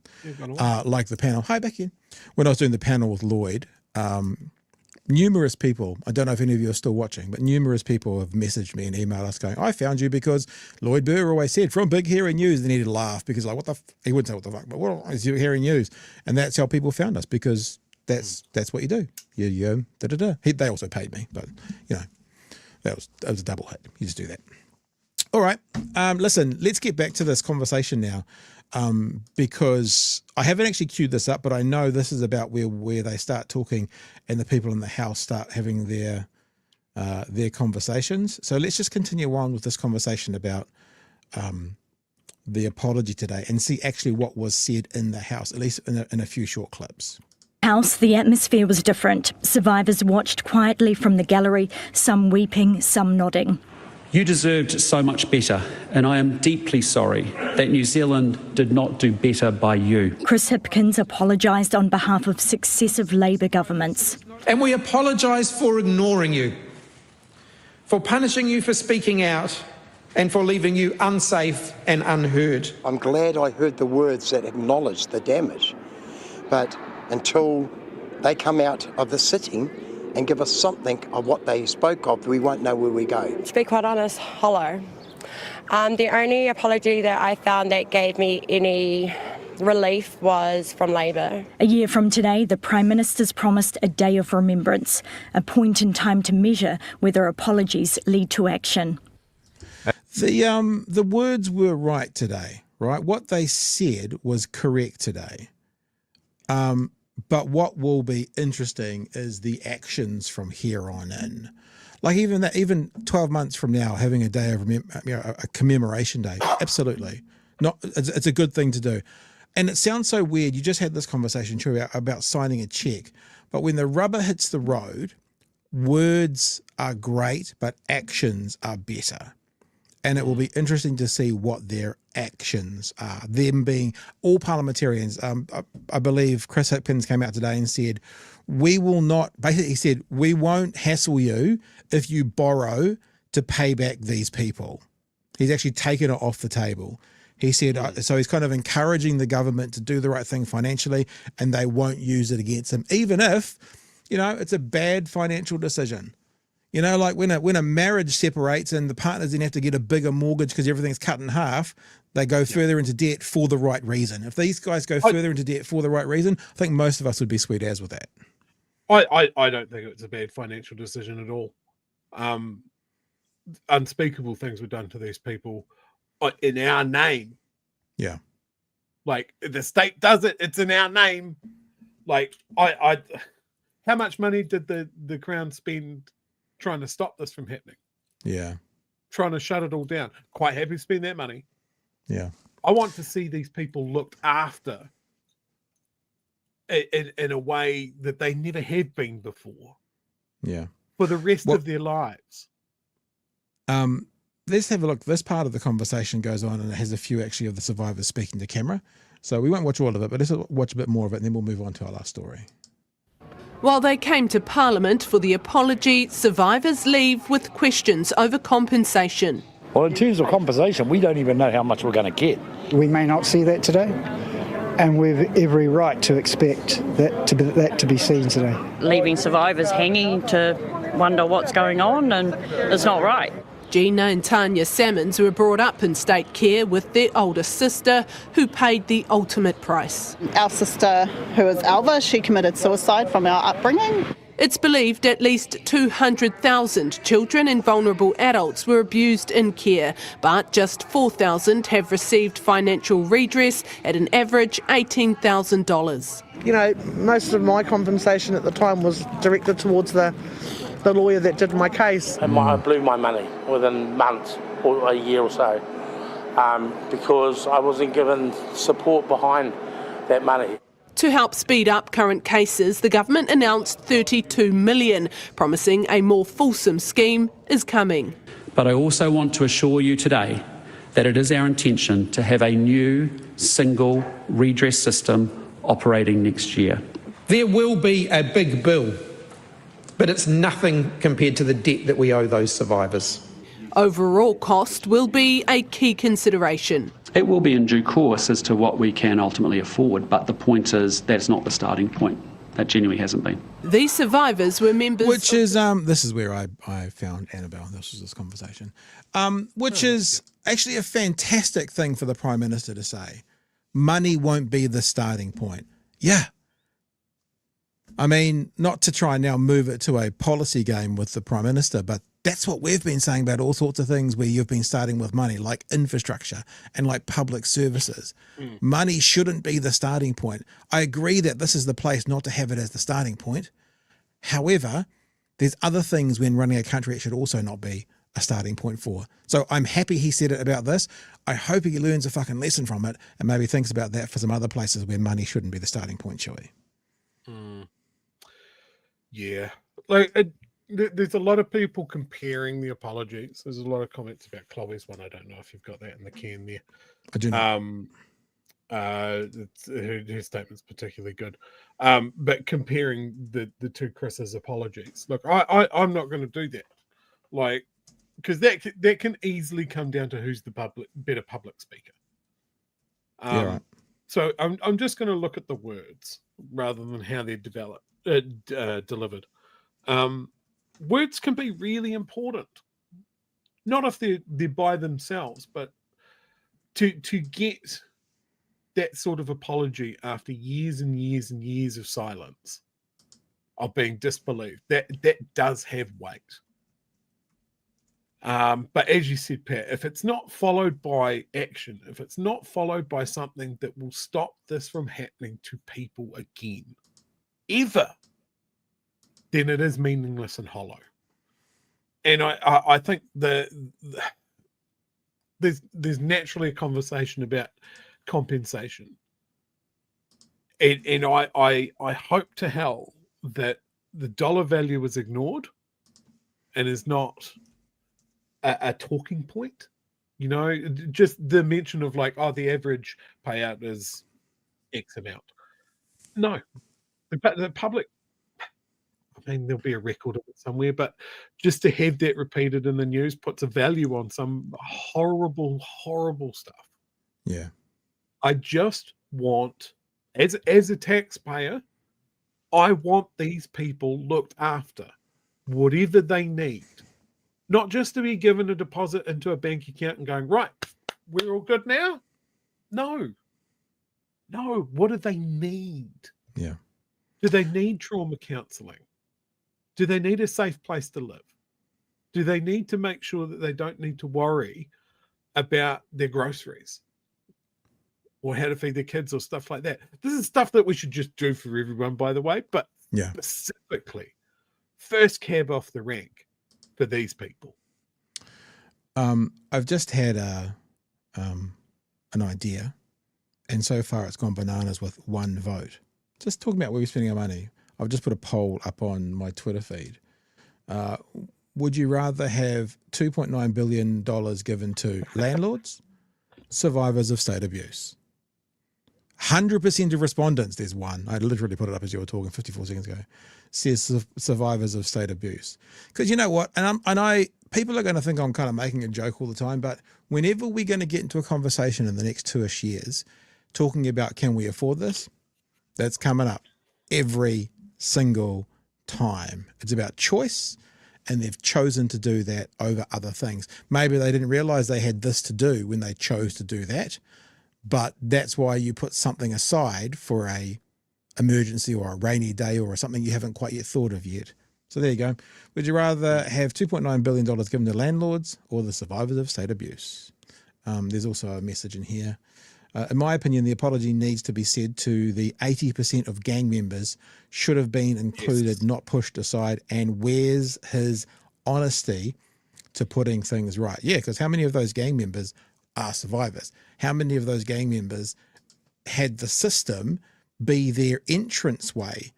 Like the panel. Hi, back in. When I was doing the panel with Lloyd, numerous people, I don't know if any of you are still watching, but numerous people have messaged me and emailed us going, I found you because Lloyd Burr always said from Big Hairy News. They needed to laugh because like, he wouldn't say what the fuck, but what is your Hairy News? And that's how people found us because that's what you do. They also paid me, but that was a double hit. You just do that. All right. Listen, let's get back to this conversation now. Because I haven't actually queued this up, but I know this is about where they start talking and the people in the House start having their conversations. So let's just continue on with this conversation about the apology today and see actually what was said in the House, at least in a few short clips. House, the atmosphere was different. Survivors watched quietly from the gallery, some weeping, some nodding. You deserved so much better, and I am deeply sorry that New Zealand did not do better by you. Chris Hipkins apologised on behalf of successive Labour governments. And we apologise for ignoring you, for punishing you for speaking out, and for leaving you unsafe and unheard. I'm glad I heard the words that acknowledged the damage, but until they come out of the sitting and give us something of what they spoke of, we won't know where we go. To be quite honest, hollow. The only apology that I found that gave me any relief was from Labour. A year from today, the Prime Minister's promised a day of remembrance, a point in time to measure whether apologies lead to action. The words were right today, right? What they said was correct today. But what will be interesting is the actions from here on in. Like even 12 months from now, having a day of a commemoration day, absolutely. It's a good thing to do. And it sounds so weird. You just had this conversation, true, about signing a check. But when the rubber hits the road, words are great, but actions are better. And it will be interesting to see what their actions are. Them being all parliamentarians. I believe Chris Hipkins came out today and said, we won't hassle you if you borrow to pay back these people. He's actually taken it off the table. He said, so he's kind of encouraging the government to do the right thing financially and they won't use it against him, even if, it's a bad financial decision. You know, like when a marriage separates and the partners then have to get a bigger mortgage because everything's cut in half, they go further into debt for the right reason. If these guys go further into debt for the right reason, I think most of us would be sweet as with that. I don't think it's a bad financial decision at all. Unspeakable things were done to these people in our name. Yeah. Like, the state does it, it's in our name. Like, how much money did the Crown spend trying to stop this from happening? Yeah. Trying to shut it all down. Quite happy to spend that money. Yeah. I want to see these people looked after in a way that they never have been before. Yeah. For the rest of their lives. Let's have a look. This part of the conversation goes on and it has a few actually of the survivors speaking to camera. So we won't watch all of it, but let's watch a bit more of it and then we'll move on to our last story. While they came to Parliament for the apology, survivors leave with questions over compensation. Well, in terms of compensation, we don't even know how much we're going to get. We may not see that today, and we've every right to expect that to be seen today. Leaving survivors hanging to wonder what's going on, and it's not right. Gina and Tanya Salmons were brought up in state care with their older sister, who paid the ultimate price. Our sister, who is Alva, she committed suicide from our upbringing. It's believed at least 200,000 children and vulnerable adults were abused in care, but just 4,000 have received financial redress at an average $18,000. You know, most of my compensation at the time was directed towards the lawyer that did my case. And I blew my money within months or a year or so because I wasn't given support behind that money. To help speed up current cases, the government announced $32 million, promising a more fulsome scheme is coming. But I also want to assure you today that it is our intention to have a new single redress system operating next year. There will be a big bill, but it's nothing compared to the debt that we owe those survivors. Overall cost will be a key consideration. It will be in due course as to what we can ultimately afford, but the point is that's not the starting point. That genuinely hasn't been. These survivors were members... Which is, this is where I found Annabel. This was this conversation. Which is actually a fantastic thing for the Prime Minister to say. Money won't be the starting point. Yeah. I mean, not to try and now move it to a policy game with the Prime Minister, but that's what we've been saying about all sorts of things where you've been starting with money, like infrastructure and like public services. Money shouldn't be the starting point. I agree that this is the place not to have it as the starting point. However, there's other things when running a country it should also not be a starting point for. So I'm happy he said it about this. I hope he learns a fucking lesson from it and maybe thinks about that for some other places where money shouldn't be the starting point, Chewy. Yeah. Like, there's a lot of people comparing the apologies. There's a lot of comments about Chloe's one. I don't know if you've got that in the can there. I do not. Her statement's particularly good. But comparing the two Chris's apologies. Look, I'm not going to do that. Like, because that can easily come down to who's the better public speaker. Yeah, right. So I'm just going to look at the words rather than how they're delivered. Words can be really important. Not if they're by themselves, but to get that sort of apology after years and years and years of silence, of being disbelieved, that does have weight. But as you said, Pat, if it's not followed by action, if it's not followed by something that will stop this from happening to people again, ever, then it is meaningless and hollow. And I think there's naturally a conversation about compensation. And I hope to hell that the dollar value is ignored and is not a talking point. You know, just the mention of like, oh, the average payout is X amount. No, the public, I mean, there'll be a record of it somewhere, but just to have that repeated in the news puts a value on some horrible, horrible stuff. Yeah. I just want, as a taxpayer, I want these people looked after. whatever they need. Not just to be given a deposit into a bank account and going, right, we're all good now. No. What do they need? Yeah. Do they need trauma counselling? Do they need a safe place to live? Do they need to make sure that they don't need to worry about their groceries or how to feed their kids or stuff like that? This is stuff that we should just do for everyone, by the way, but specifically, first cab off the rank for these people. I've just had an idea, and so far it's gone bananas with one vote. Just talking about where we're spending our money. I've just put a poll up on my Twitter feed. Would you rather have $2.9 billion given to landlords, survivors of state abuse? 100% of respondents, there's one, I literally put it up as you were talking 54 seconds ago, says survivors of state abuse. Because you know what, and people are going to think I'm kind of making a joke all the time, but whenever we're going to get into a conversation in the next 2-ish years talking about can we afford this, that's coming up every single time. It's about choice, and they've chosen to do that over other things. Maybe they didn't realize they had this to do when they chose to do that, but that's why you put something aside for a emergency or a rainy day or something you haven't quite yet thought of yet. So there you go. Would you rather have $2.9 billion given to landlords or the survivors of state abuse? There's also a message in here. In my opinion, the apology needs to be said to the 80% of gang members should have been included, not pushed aside. And where's his honesty to putting things right? Yeah, because how many of those gang members are survivors? How many of those gang members had the system be their entranceway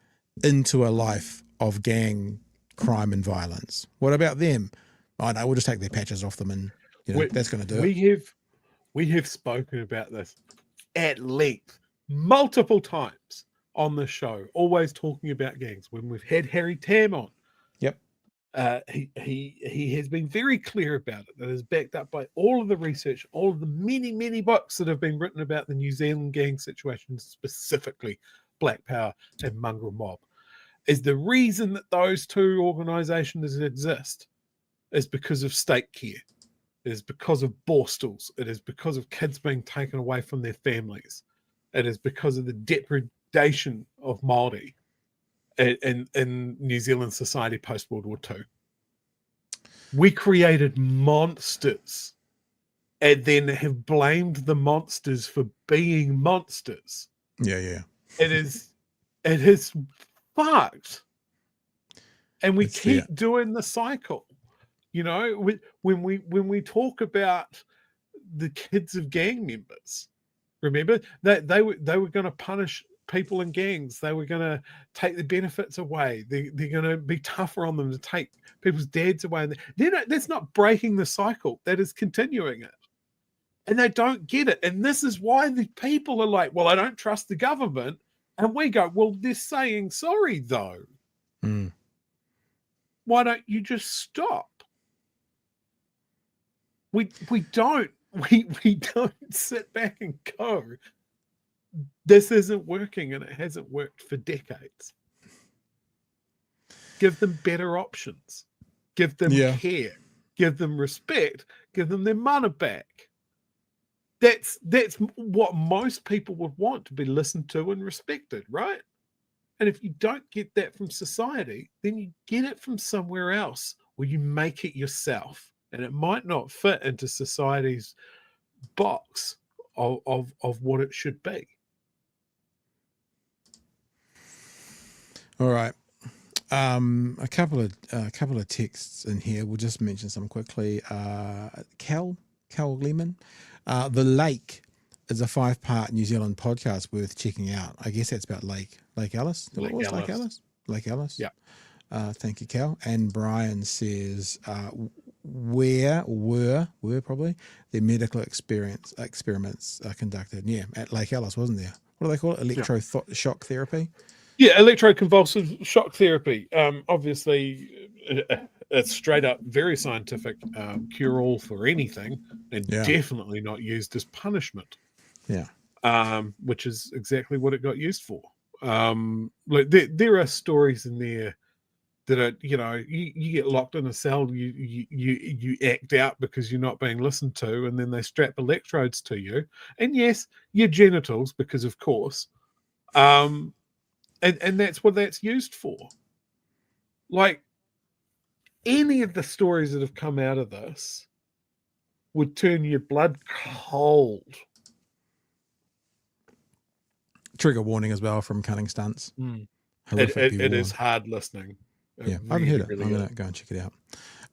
into a life of gang crime and violence? What about them? Oh no, we'll just take their patches off them and that's going to do it. We have spoken about this at length multiple times on the show, always talking about gangs. When we've had Harry Tam on, he has been very clear about it. That is backed up by all of the research, all of the many books that have been written about the New Zealand gang situation, specifically Black Power and Mongrel Mob. Is the reason that those two organisations exist is because of state care. It is because of borstals. It is because of kids being taken away from their families. It is because of the depredation of Māori in New Zealand society post-World War II. We created monsters and then have blamed the monsters for being monsters. Yeah. It is fucked. And we keep doing the cycle. You know, when we talk about the kids of gang members, remember that they were going to punish people in gangs. They were going to take the benefits away. They're going to be tougher on them to take people's dads away. That's not breaking the cycle. That is continuing it. And they don't get it. And this is why the people are like, well, I don't trust the government. And we go, well, they're saying sorry, though. Why don't you just stop? We don't sit back and go, this isn't working, and it hasn't worked for decades. Give them better options. Give them care. Give them respect. Give them their money back. That's what most people would want, to be listened to and respected, right? And if you don't get that from society, then you get it from somewhere else, or you make it yourself. And it might not fit into society's box of what it should be. All right. A couple of texts in here. We'll just mention some quickly. Cal Lehman. The Lake is a 5-part New Zealand podcast worth checking out. I guess that's about Lake Alice. Lake Alice. Yeah. Thank you, Cal. And Brian says, were probably the medical experiments conducted? Yeah, at Lake Alice, wasn't there? What do they call it? Electroshock therapy? Yeah, electroconvulsive shock therapy. Obviously, it's straight up very scientific cure-all for anything, and definitely not used as punishment. Yeah. Which is exactly what it got used for. Look, there are stories in there that are, you get locked in a cell, you act out because you're not being listened to, and then they strap electrodes to you, and yes, your genitals, because of course, and that's what that's used for. Like, any of the stories that have come out of this would turn your blood cold. Trigger warning as well from Cunning Stunts. It is hard listening. Yeah, I haven't heard it. I'm going to go and check it out.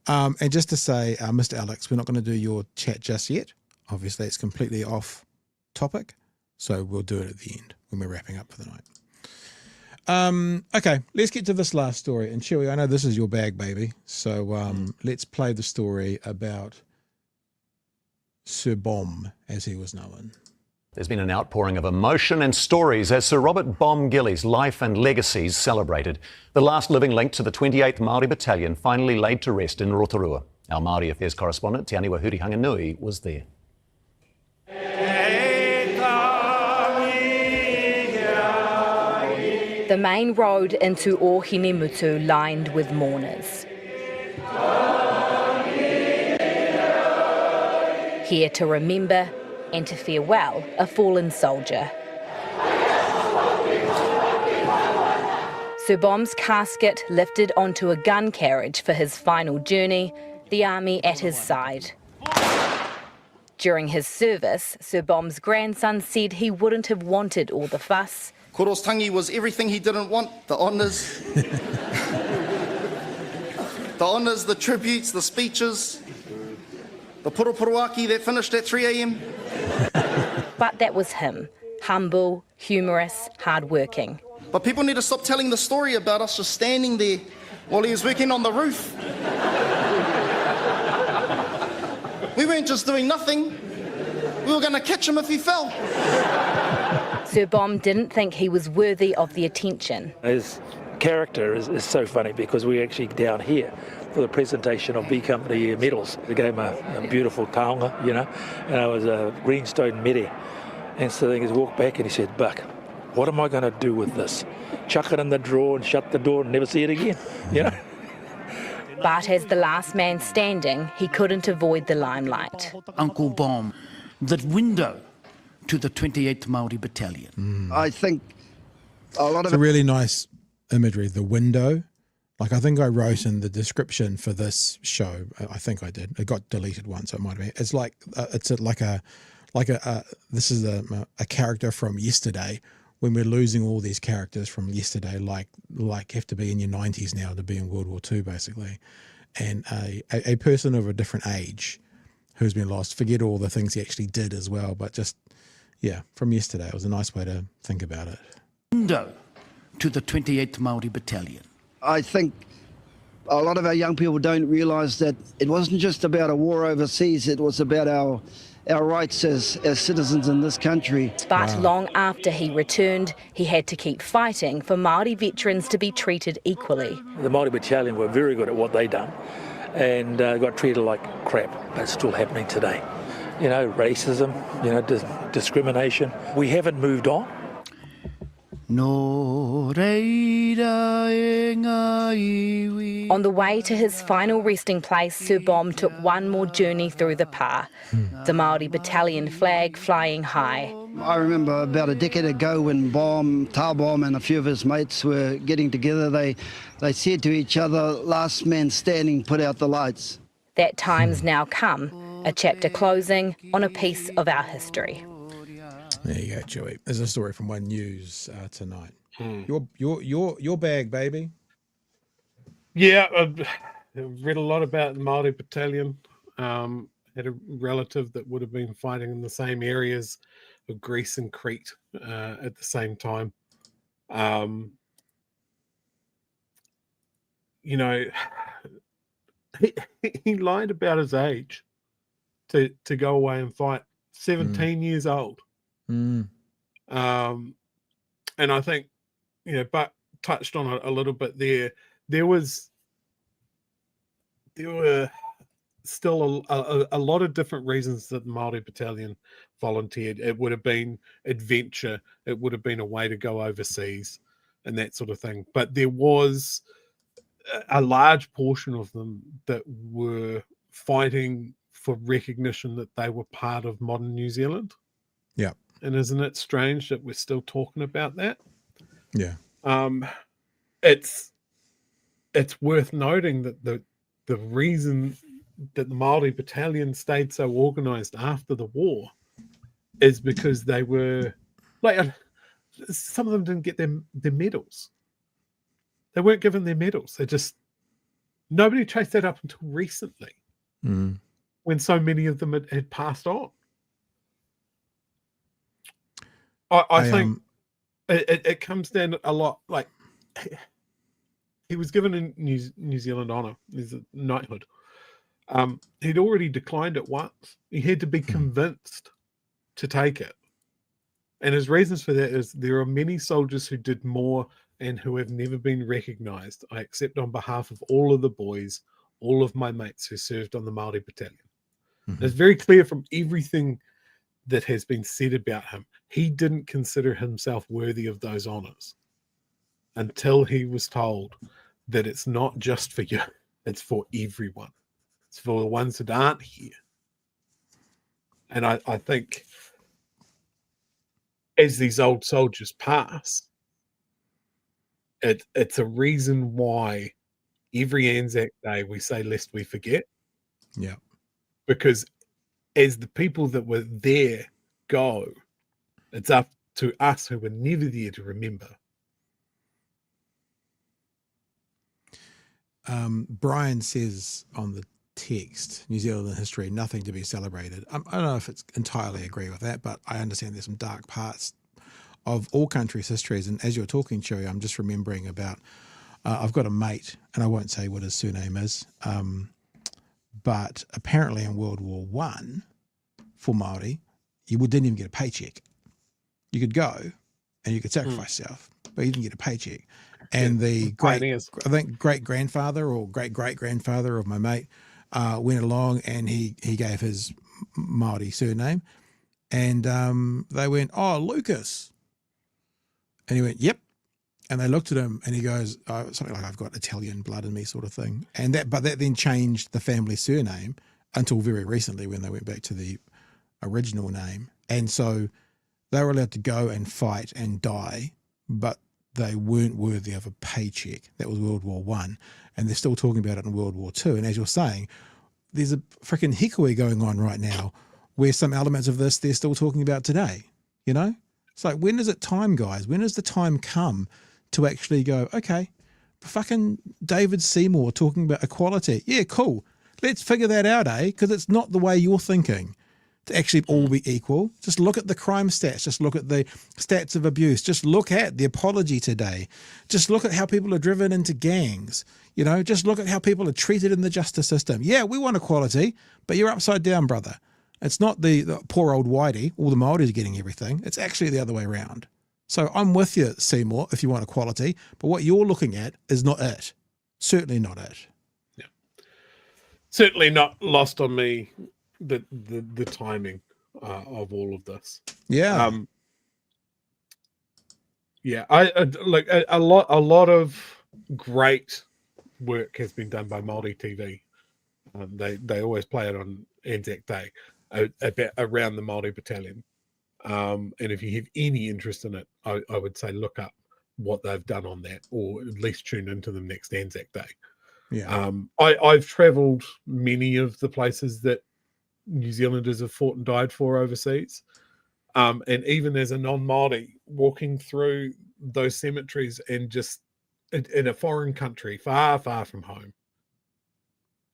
And just to say, Mr. Alex, we're not going to do your chat just yet. Obviously, it's completely off topic. So we'll do it at the end when we're wrapping up for the night. Okay, let's get to this last story. And Chewy, I know this is your bag, baby. So let's play the story about Sir Bom, as he was known. There's been an outpouring of emotion and stories as Sir Robert Bom Gillies' life and legacies celebrated. The last living link to the 28th Māori Battalion finally laid to rest in Rotorua. Our Māori Affairs correspondent, Te Aniwa Huri-Hanganui, was there. The main road into Ōhinemutu lined with mourners. Here to remember and to farewell a fallen soldier. Sir Bom's casket lifted onto a gun carriage for his final journey, the army at his side. During his service, Sir Bom's grandson said he wouldn't have wanted all the fuss. Korostangi was everything he didn't want, the honours. The honours, the tributes, the speeches, the puropuroaki that finished at 3 a.m. But that was him, humble, humorous, hard-working. But people need to stop telling the story about us just standing there while he was working on the roof. We weren't just doing nothing. We were going to catch him if he fell. Sir Bom didn't think he was worthy of the attention. His character is so funny because we're actually down here for the presentation of B Company medals. They gave him a beautiful taonga, and it was a greenstone mere. And so he walked back and he said, "Buck, what am I going to do with this? Chuck it in the drawer and shut the door and never see it again, But as the last man standing, he couldn't avoid the limelight. Uncle Bom, that window to the 28th Māori Battalion. I think a lot It's of a really nice imagery, the window. Like, I think I wrote in the description for this show, I think I did. It got deleted once, so it might have been. It's like, this is a character from yesterday, when we're losing all these characters from yesterday, like have to be in your 90s now to be in World War II, basically. And a person of a different age who's been lost, forget all the things he actually did as well, but just, yeah, from yesterday. It was a nice way to think about it. Window to the 28th Māori Battalion. I think a lot of our young people don't realise that it wasn't just about a war overseas, it was about our rights as citizens in this country. But long after he returned, he had to keep fighting for Māori veterans to be treated equally. The Māori Battalion were very good at what they done and got treated like crap, but it's still happening today. Racism, discrimination. We haven't moved on. On the way to his final resting place, Sir Bom took one more journey through the pa, the Māori Battalion flag flying high. I remember about a decade ago when Tau Bom and a few of his mates were getting together, they said to each other, "Last man standing, put out the lights." That time's now come, a chapter closing on a piece of our history. There you go, Joey. There's a story from One News tonight. Your bag, baby. Yeah, I've read a lot about the Māori Battalion. Had a relative that would have been fighting in the same areas of Greece and Crete at the same time. He lied about his age to go away and fight. 17 years old. And I think, Buck touched on it a little bit there. There were still a lot of different reasons that the Māori Battalion volunteered. It would have been adventure. It would have been a way to go overseas and that sort of thing. But there was a large portion of them that were fighting for recognition that they were part of modern New Zealand. Yeah. And isn't it strange that we're still talking about that? Yeah. It's worth noting that the reason that the Māori Battalion stayed so organised after the war is because they were like, some of them didn't get their medals. They weren't given their medals. They just, nobody chased that up until recently, when so many of them had passed on. I think it comes down a lot, like, he was given a New Zealand honour, his knighthood. He'd already declined it once. He had to be convinced to take it. And his reasons for that is there are many soldiers who did more and who have never been recognised. I accept on behalf of all of the boys, all of my mates who served on the Māori Battalion. It's very clear from everything that has been said about him, he didn't consider himself worthy of those honours until he was told that it's not just for you, it's for everyone. It's for the ones that aren't here. And I think as these old soldiers pass, it's a reason why every Anzac Day we say, lest we forget. Yeah. Because as the people that were there go, it's up to us who were never there to remember. Brian says on the text, New Zealand history, nothing to be celebrated. I don't know if it's entirely agree with that, but I understand there's some dark parts of all countries' histories. And as you're talking, Chewy, I'm just remembering about, I've got a mate, and I won't say what his surname is, but apparently in World War I, for Māori, you didn't even get a paycheck. You could go and you could sacrifice yourself, but you didn't get a paycheck. And the great-grandfather or great-great-grandfather of my mate went along and he gave his Māori surname, and they went, "Oh, Lucas." And he went, "Yep." And they looked at him and he goes, something like, "I've got Italian blood in me," sort of thing. And that then changed the family surname until very recently when they went back to the original name. And so they were allowed to go and fight and die, but they weren't worthy of a paycheck. That was World War I. And they're still talking about it in World War II. And as you're saying, there's a freaking Hīkoi going on right now where some elements of this they're still talking about today. You know? It's like, when is it time, guys? When does the time come to actually go, okay, fucking David Seymour talking about equality. Yeah, cool. Let's figure that out, because it's not the way you're thinking to actually all be equal. Just look at the crime stats. Just look at the stats of abuse. Just look at the apology today. Just look at how people are driven into gangs. You know, just look at how people are treated in the justice system. Yeah, we want equality, but you're upside down, brother. It's not the poor old whitey, all the Māoris are getting everything. It's actually the other way around. So I'm with you, Seymour, if you want equality, but what you're looking at is not it. Certainly not it. Yeah. Certainly not lost on me the timing of all of this. Yeah. Yeah. I like a lot of great work has been done by Māori TV. They always play it on Anzac Day about around the Māori Battalion. And if you have any interest in it, I would say look up what they've done on that, or at least tune into them next Anzac Day. Yeah. I've travelled many of the places that New Zealanders have fought and died for overseas. And even as a non-Māori, walking through those cemeteries and just in a foreign country, far, far from home,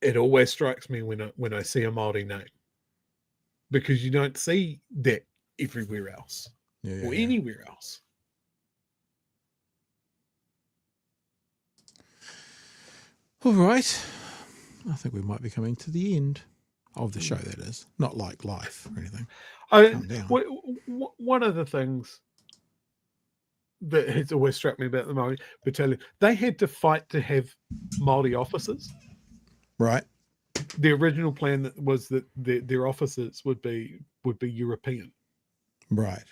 it always strikes me when I see a Māori name, because you don't see that everywhere else or anywhere else. All right. I think we might be coming to the end of the show, that is. Not like life or anything. Calm down. One of the things that has always struck me about the Māori Battalion, they had to fight to have Māori officers. Right. The original plan was that their officers would be European. Right.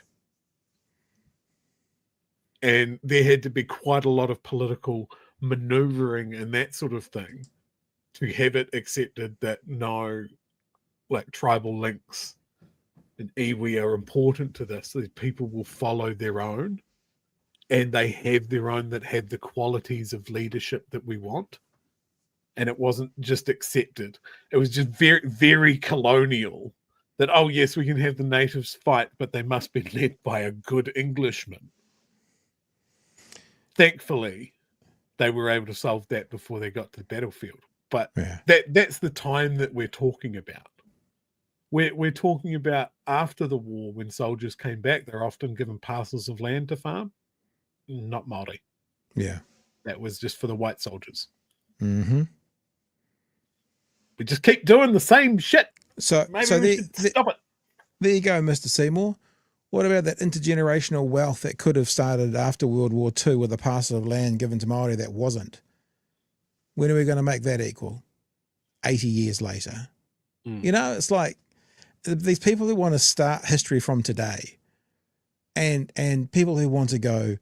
And there had to be quite a lot of political maneuvering and that sort of thing to have it accepted that no, like, tribal links and iwi are important to this. These people will follow their own, and they have their own that have the qualities of leadership that we want. And it wasn't just accepted. It was just very, very colonial that, oh, yes, we can have the natives fight, but they must be led by a good Englishman. Thankfully, they were able to solve that before they got to the battlefield. But that's the time that we're talking about. We're talking about after the war, when soldiers came back, they're often given parcels of land to farm. Not Māori. Yeah. That was just for the white soldiers. Mm-hmm. We just keep doing the same shit. So Maybe so we should stop it. There you go, Mr. Seymour. What about that intergenerational wealth that could have started after World War II with a parcel of land given to Māori that wasn't? When are we going to make that equal? 80 years later. You know, it's like these people who want to start history from today and people who want to go,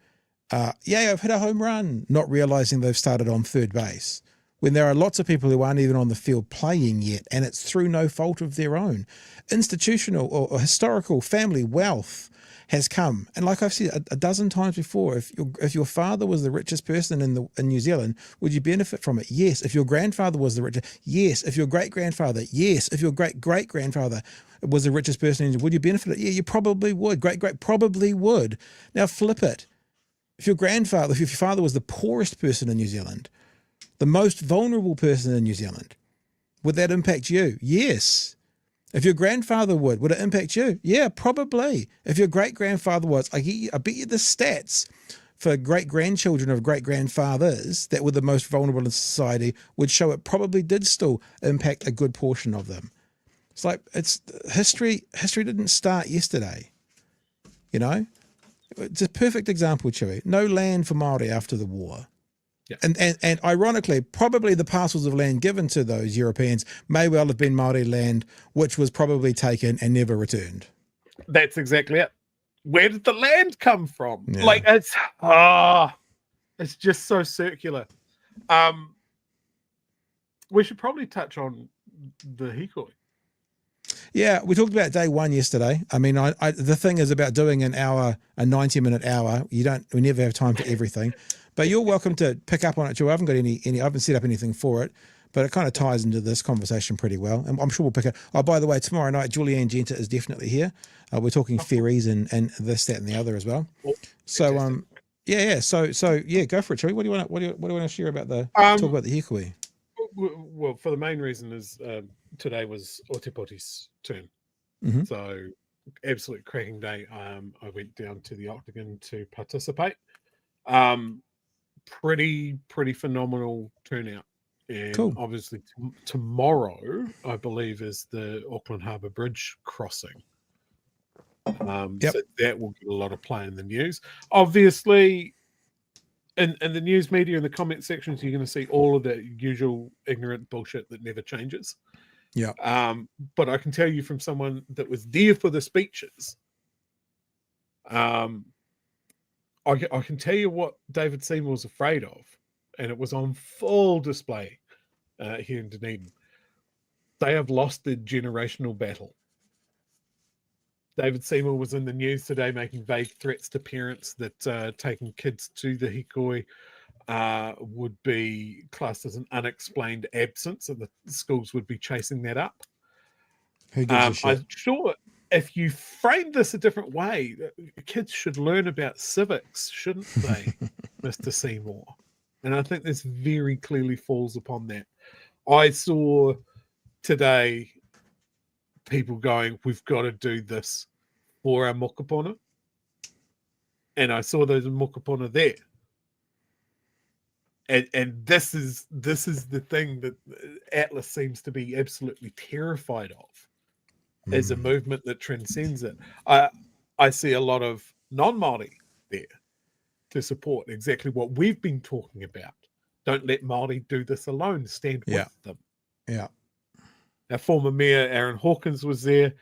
yeah, I've hit a home run, not realizing they've started on third base, when there are lots of people who aren't even on the field playing yet, and it's through no fault of their own. Institutional or historical family wealth has come. And like I've said a dozen times before, if your father was the richest person in New Zealand, would you benefit from it? Yes. If your grandfather was the richest, yes. If your great-grandfather, yes. If your great-great-grandfather was the richest person in New Zealand, would you benefit? Yeah, you probably would. Great-great probably would. Now flip it. If your father was the poorest person in New Zealand, the most vulnerable person in New Zealand, would that impact you? Yes. If your grandfather would it impact you? Yeah, probably. If your great-grandfather was, I bet you the stats for great-grandchildren of great-grandfathers that were the most vulnerable in society would show it probably did still impact a good portion of them. It's like, it's history didn't start yesterday, you know? It's a perfect example, Chewy. No land for Māori after the war. Yeah. And ironically, probably the parcels of land given to those Europeans may well have been Māori land, which was probably taken and never returned. That's exactly it. Where did the land come from? Yeah. Like, it's just so circular. We should probably touch on the Hīkoi. Yeah, we talked about day one yesterday. I mean, the thing is about doing a 90-minute hour. We never have time for everything. But you're welcome to pick up on it too. I haven't got I haven't set up anything for it, but it kind of ties into this conversation pretty well. And I'm sure we'll pick it. Oh, by the way, tomorrow night, Julianne Genter is definitely here. We're talking ferries and this, that, and the other as well. So, So go for it, Chewy. What do you want to share about talk about the Hīkoi? Well, for the main reason is today was Otepoti's turn. Mm-hmm. So absolute cracking day. I went down to the Octagon to participate. Pretty phenomenal turnout. And cool. Obviously tomorrow, I believe, is the Auckland Harbour Bridge crossing. So that will get a lot of play in the news. Obviously, in the news media and the comment sections, you're going to see all of the usual ignorant bullshit that never changes. Yeah. But I can tell you from someone that was there for the speeches, I can tell you what David Seymour was afraid of, and it was on full display here in Dunedin. They have lost their generational battle. David Seymour was in the news today making vague threats to parents that taking kids to the Hīkoi would be classed as an unexplained absence, and the schools would be chasing that up. Who gives a shit? I'm sure if you frame this a different way, kids should learn about civics, shouldn't they, Mr. Seymour? And I think this very clearly falls upon that. I saw today people going, we've got to do this for our mokopuna. And I saw those mokopuna there. And this is the thing that Atlas seems to be absolutely terrified of. Is a movement that transcends it. I see a lot of non-Māori there to support exactly what we've been talking about. Don't let Māori do this alone. Stand with them. Yeah. Our former mayor, Aaron Hawkins, was there,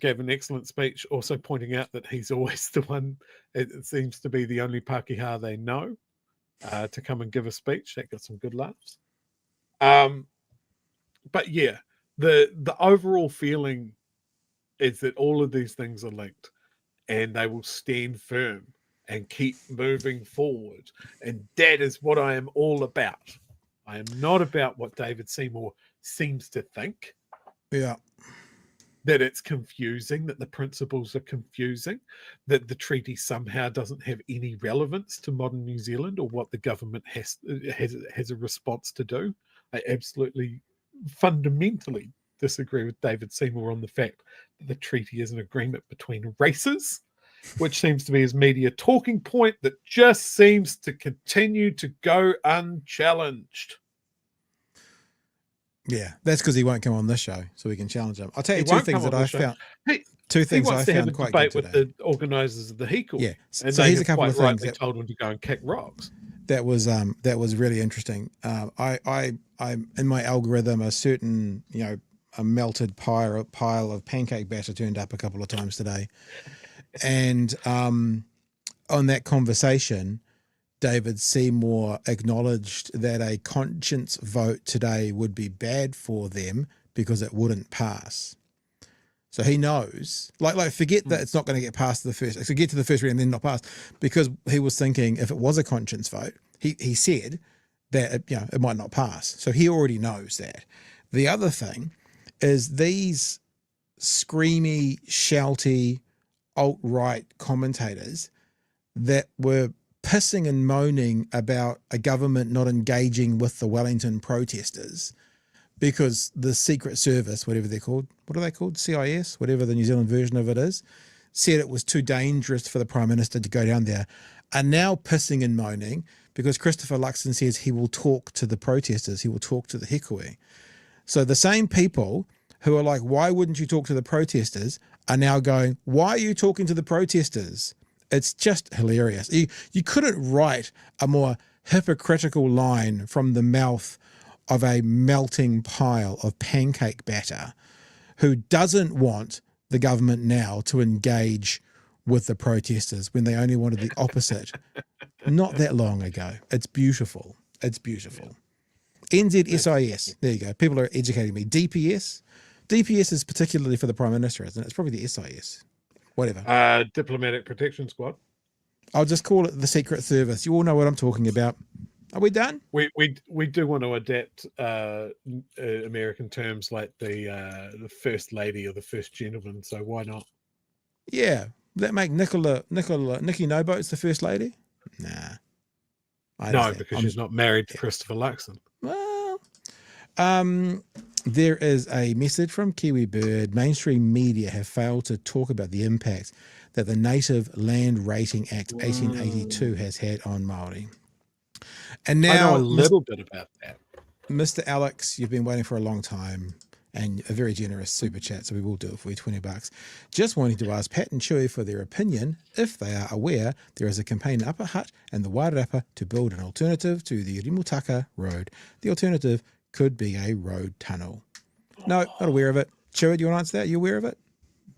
gave an excellent speech, also pointing out that he's always the one, it seems to be the only Pākehā they know. to come and give a speech. That got some good laughs. But yeah, the overall feeling is that all of these things are linked, and they will stand firm and keep moving forward. And that is what I am all about. I am not about what David Seymour seems to think. Yeah. That it's confusing, that the principles are confusing, that the treaty somehow doesn't have any relevance to modern New Zealand or what the government has a response to do. I absolutely fundamentally disagree with David Seymour on the fact that the treaty is an agreement between races, which seems to be his media talking point that just seems to continue to go unchallenged. Yeah, that's because he won't come on this show, so we can challenge him. I'll tell you two things that I found. Two things I found quite good today. He wants to have a debate with the organisers of the Hīkoi. Yeah, and so here's a couple of things that told him to go and kick rocks. That was really interesting. I in my algorithm, a certain a melted pile of pancake batter turned up a couple of times today, and on that conversation, David Seymour acknowledged that a conscience vote today would be bad for them because it wouldn't pass. So he knows, like forget that it's not going to get past the first, so get to the first reading and then not pass, because he was thinking if it was a conscience vote, he said that it might not pass. So he already knows that. The other thing is these screamy, shouty, alt-right commentators that were pissing and moaning about a government not engaging with the Wellington protesters because the Secret Service, whatever they're called, what are they called? CIS, whatever the New Zealand version of it is, said it was too dangerous for the Prime Minister to go down there, are now pissing and moaning because Christopher Luxon says he will talk to the protesters, he will talk to the Hīkoi. So the same people who are like, why wouldn't you talk to the protesters, are now going, why are you talking to the protesters? It's just hilarious. You couldn't write a more hypocritical line from the mouth of a melting pile of pancake batter who doesn't want the government now to engage with the protesters when they only wanted the opposite not that long ago. It's beautiful. It's beautiful. NZSIS. There you go. People are educating me. DPS. DPS is particularly for the Prime Minister, isn't it? It's probably the SIS. Whatever. Diplomatic Protection Squad. I'll just call it the Secret Service. You all know what I'm talking about. Are we done? We do want to adapt American terms like the First Lady or the First Gentleman, so why not? Yeah. That make Nikki Noboats the First Lady? Nah. No, because she's not married to Christopher Luxon. Well, there is a message from Kiwi Bird. Mainstream media have failed to talk about the impact that the Native Land Rating Act 1882 has had on Māori. And now, I know a little bit about that. Mr. Alex, you've been waiting for a long time, and a very generous super chat, so we will do it for you, $20. Just wanting to ask Pat and Chewy for their opinion, if they are aware there is a campaign in Upper Hutt and the Wairarapa to build an alternative to the Rimutaka Road. The alternative could be a road tunnel. No, not aware of it. Chewy, do you want to answer that? You aware of it?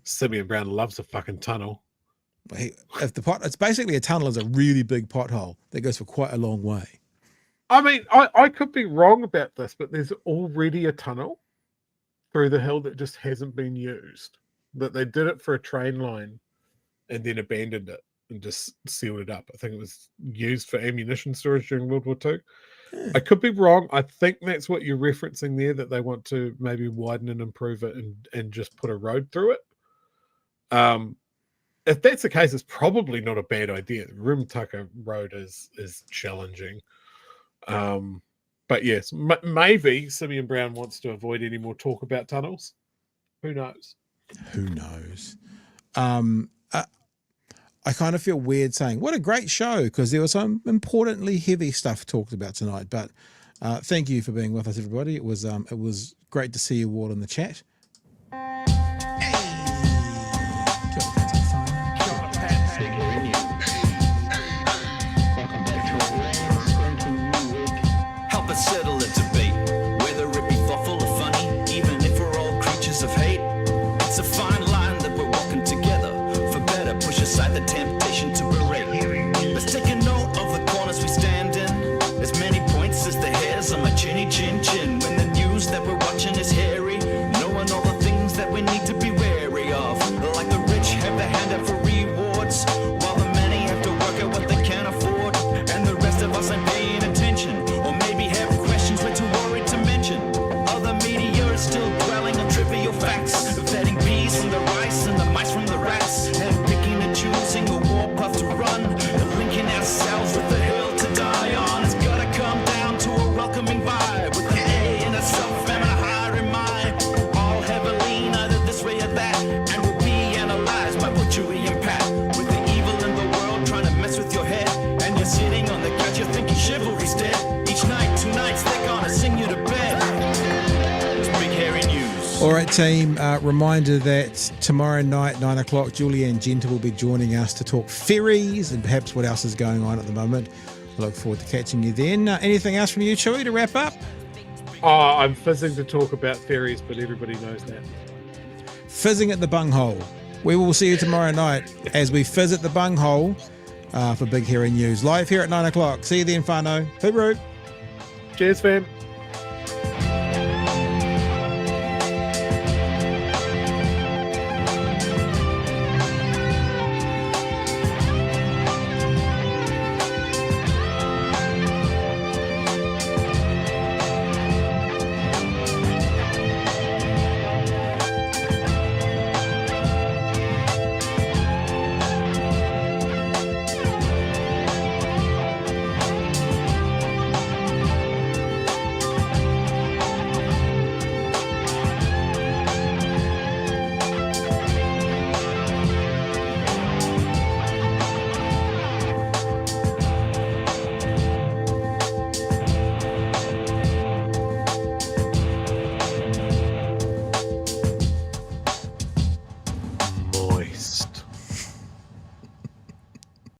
Simeon Brown loves a fucking tunnel. It's basically a tunnel is a really big pothole that goes for quite a long way. I mean, I could be wrong about this, but there's already a tunnel through the hill that just hasn't been used. That they did it for a train line and then abandoned it and just sealed it up. I think it was used for ammunition storage during World War II. Yeah. I could be wrong. I think that's what you're referencing there, that they want to maybe widen and improve it and just put a road through it. If that's the case, it's probably not a bad idea. The Rimutaka Road is challenging. But yes, maybe Simeon Brown wants to avoid any more talk about tunnels. Who knows? Who knows? I kind of feel weird saying, what a great show, because there was some importantly heavy stuff talked about tonight. But thank you for being with us, everybody. It was great to see you all in the chat. Settle a debate, whether it be thoughtful or funny, even if we're all creatures of hate. It's a fine line that we're walking together. For better, push aside the temptation to berate. Let's take a note of the corners we stand in. team. Reminder that tomorrow night, 9 o'clock, Julianne Genter will be joining us to talk ferries and perhaps what else is going on at the moment. I look forward to catching you then. Anything else from you, Chewy, to wrap up? I'm fizzing to talk about ferries, but everybody knows that. Fizzing at the bunghole. We will see you tomorrow night as we fizz at the bunghole for Big Hairy News. Live here at 9 o'clock. See you then, whānau. Hooroo. Cheers, fam.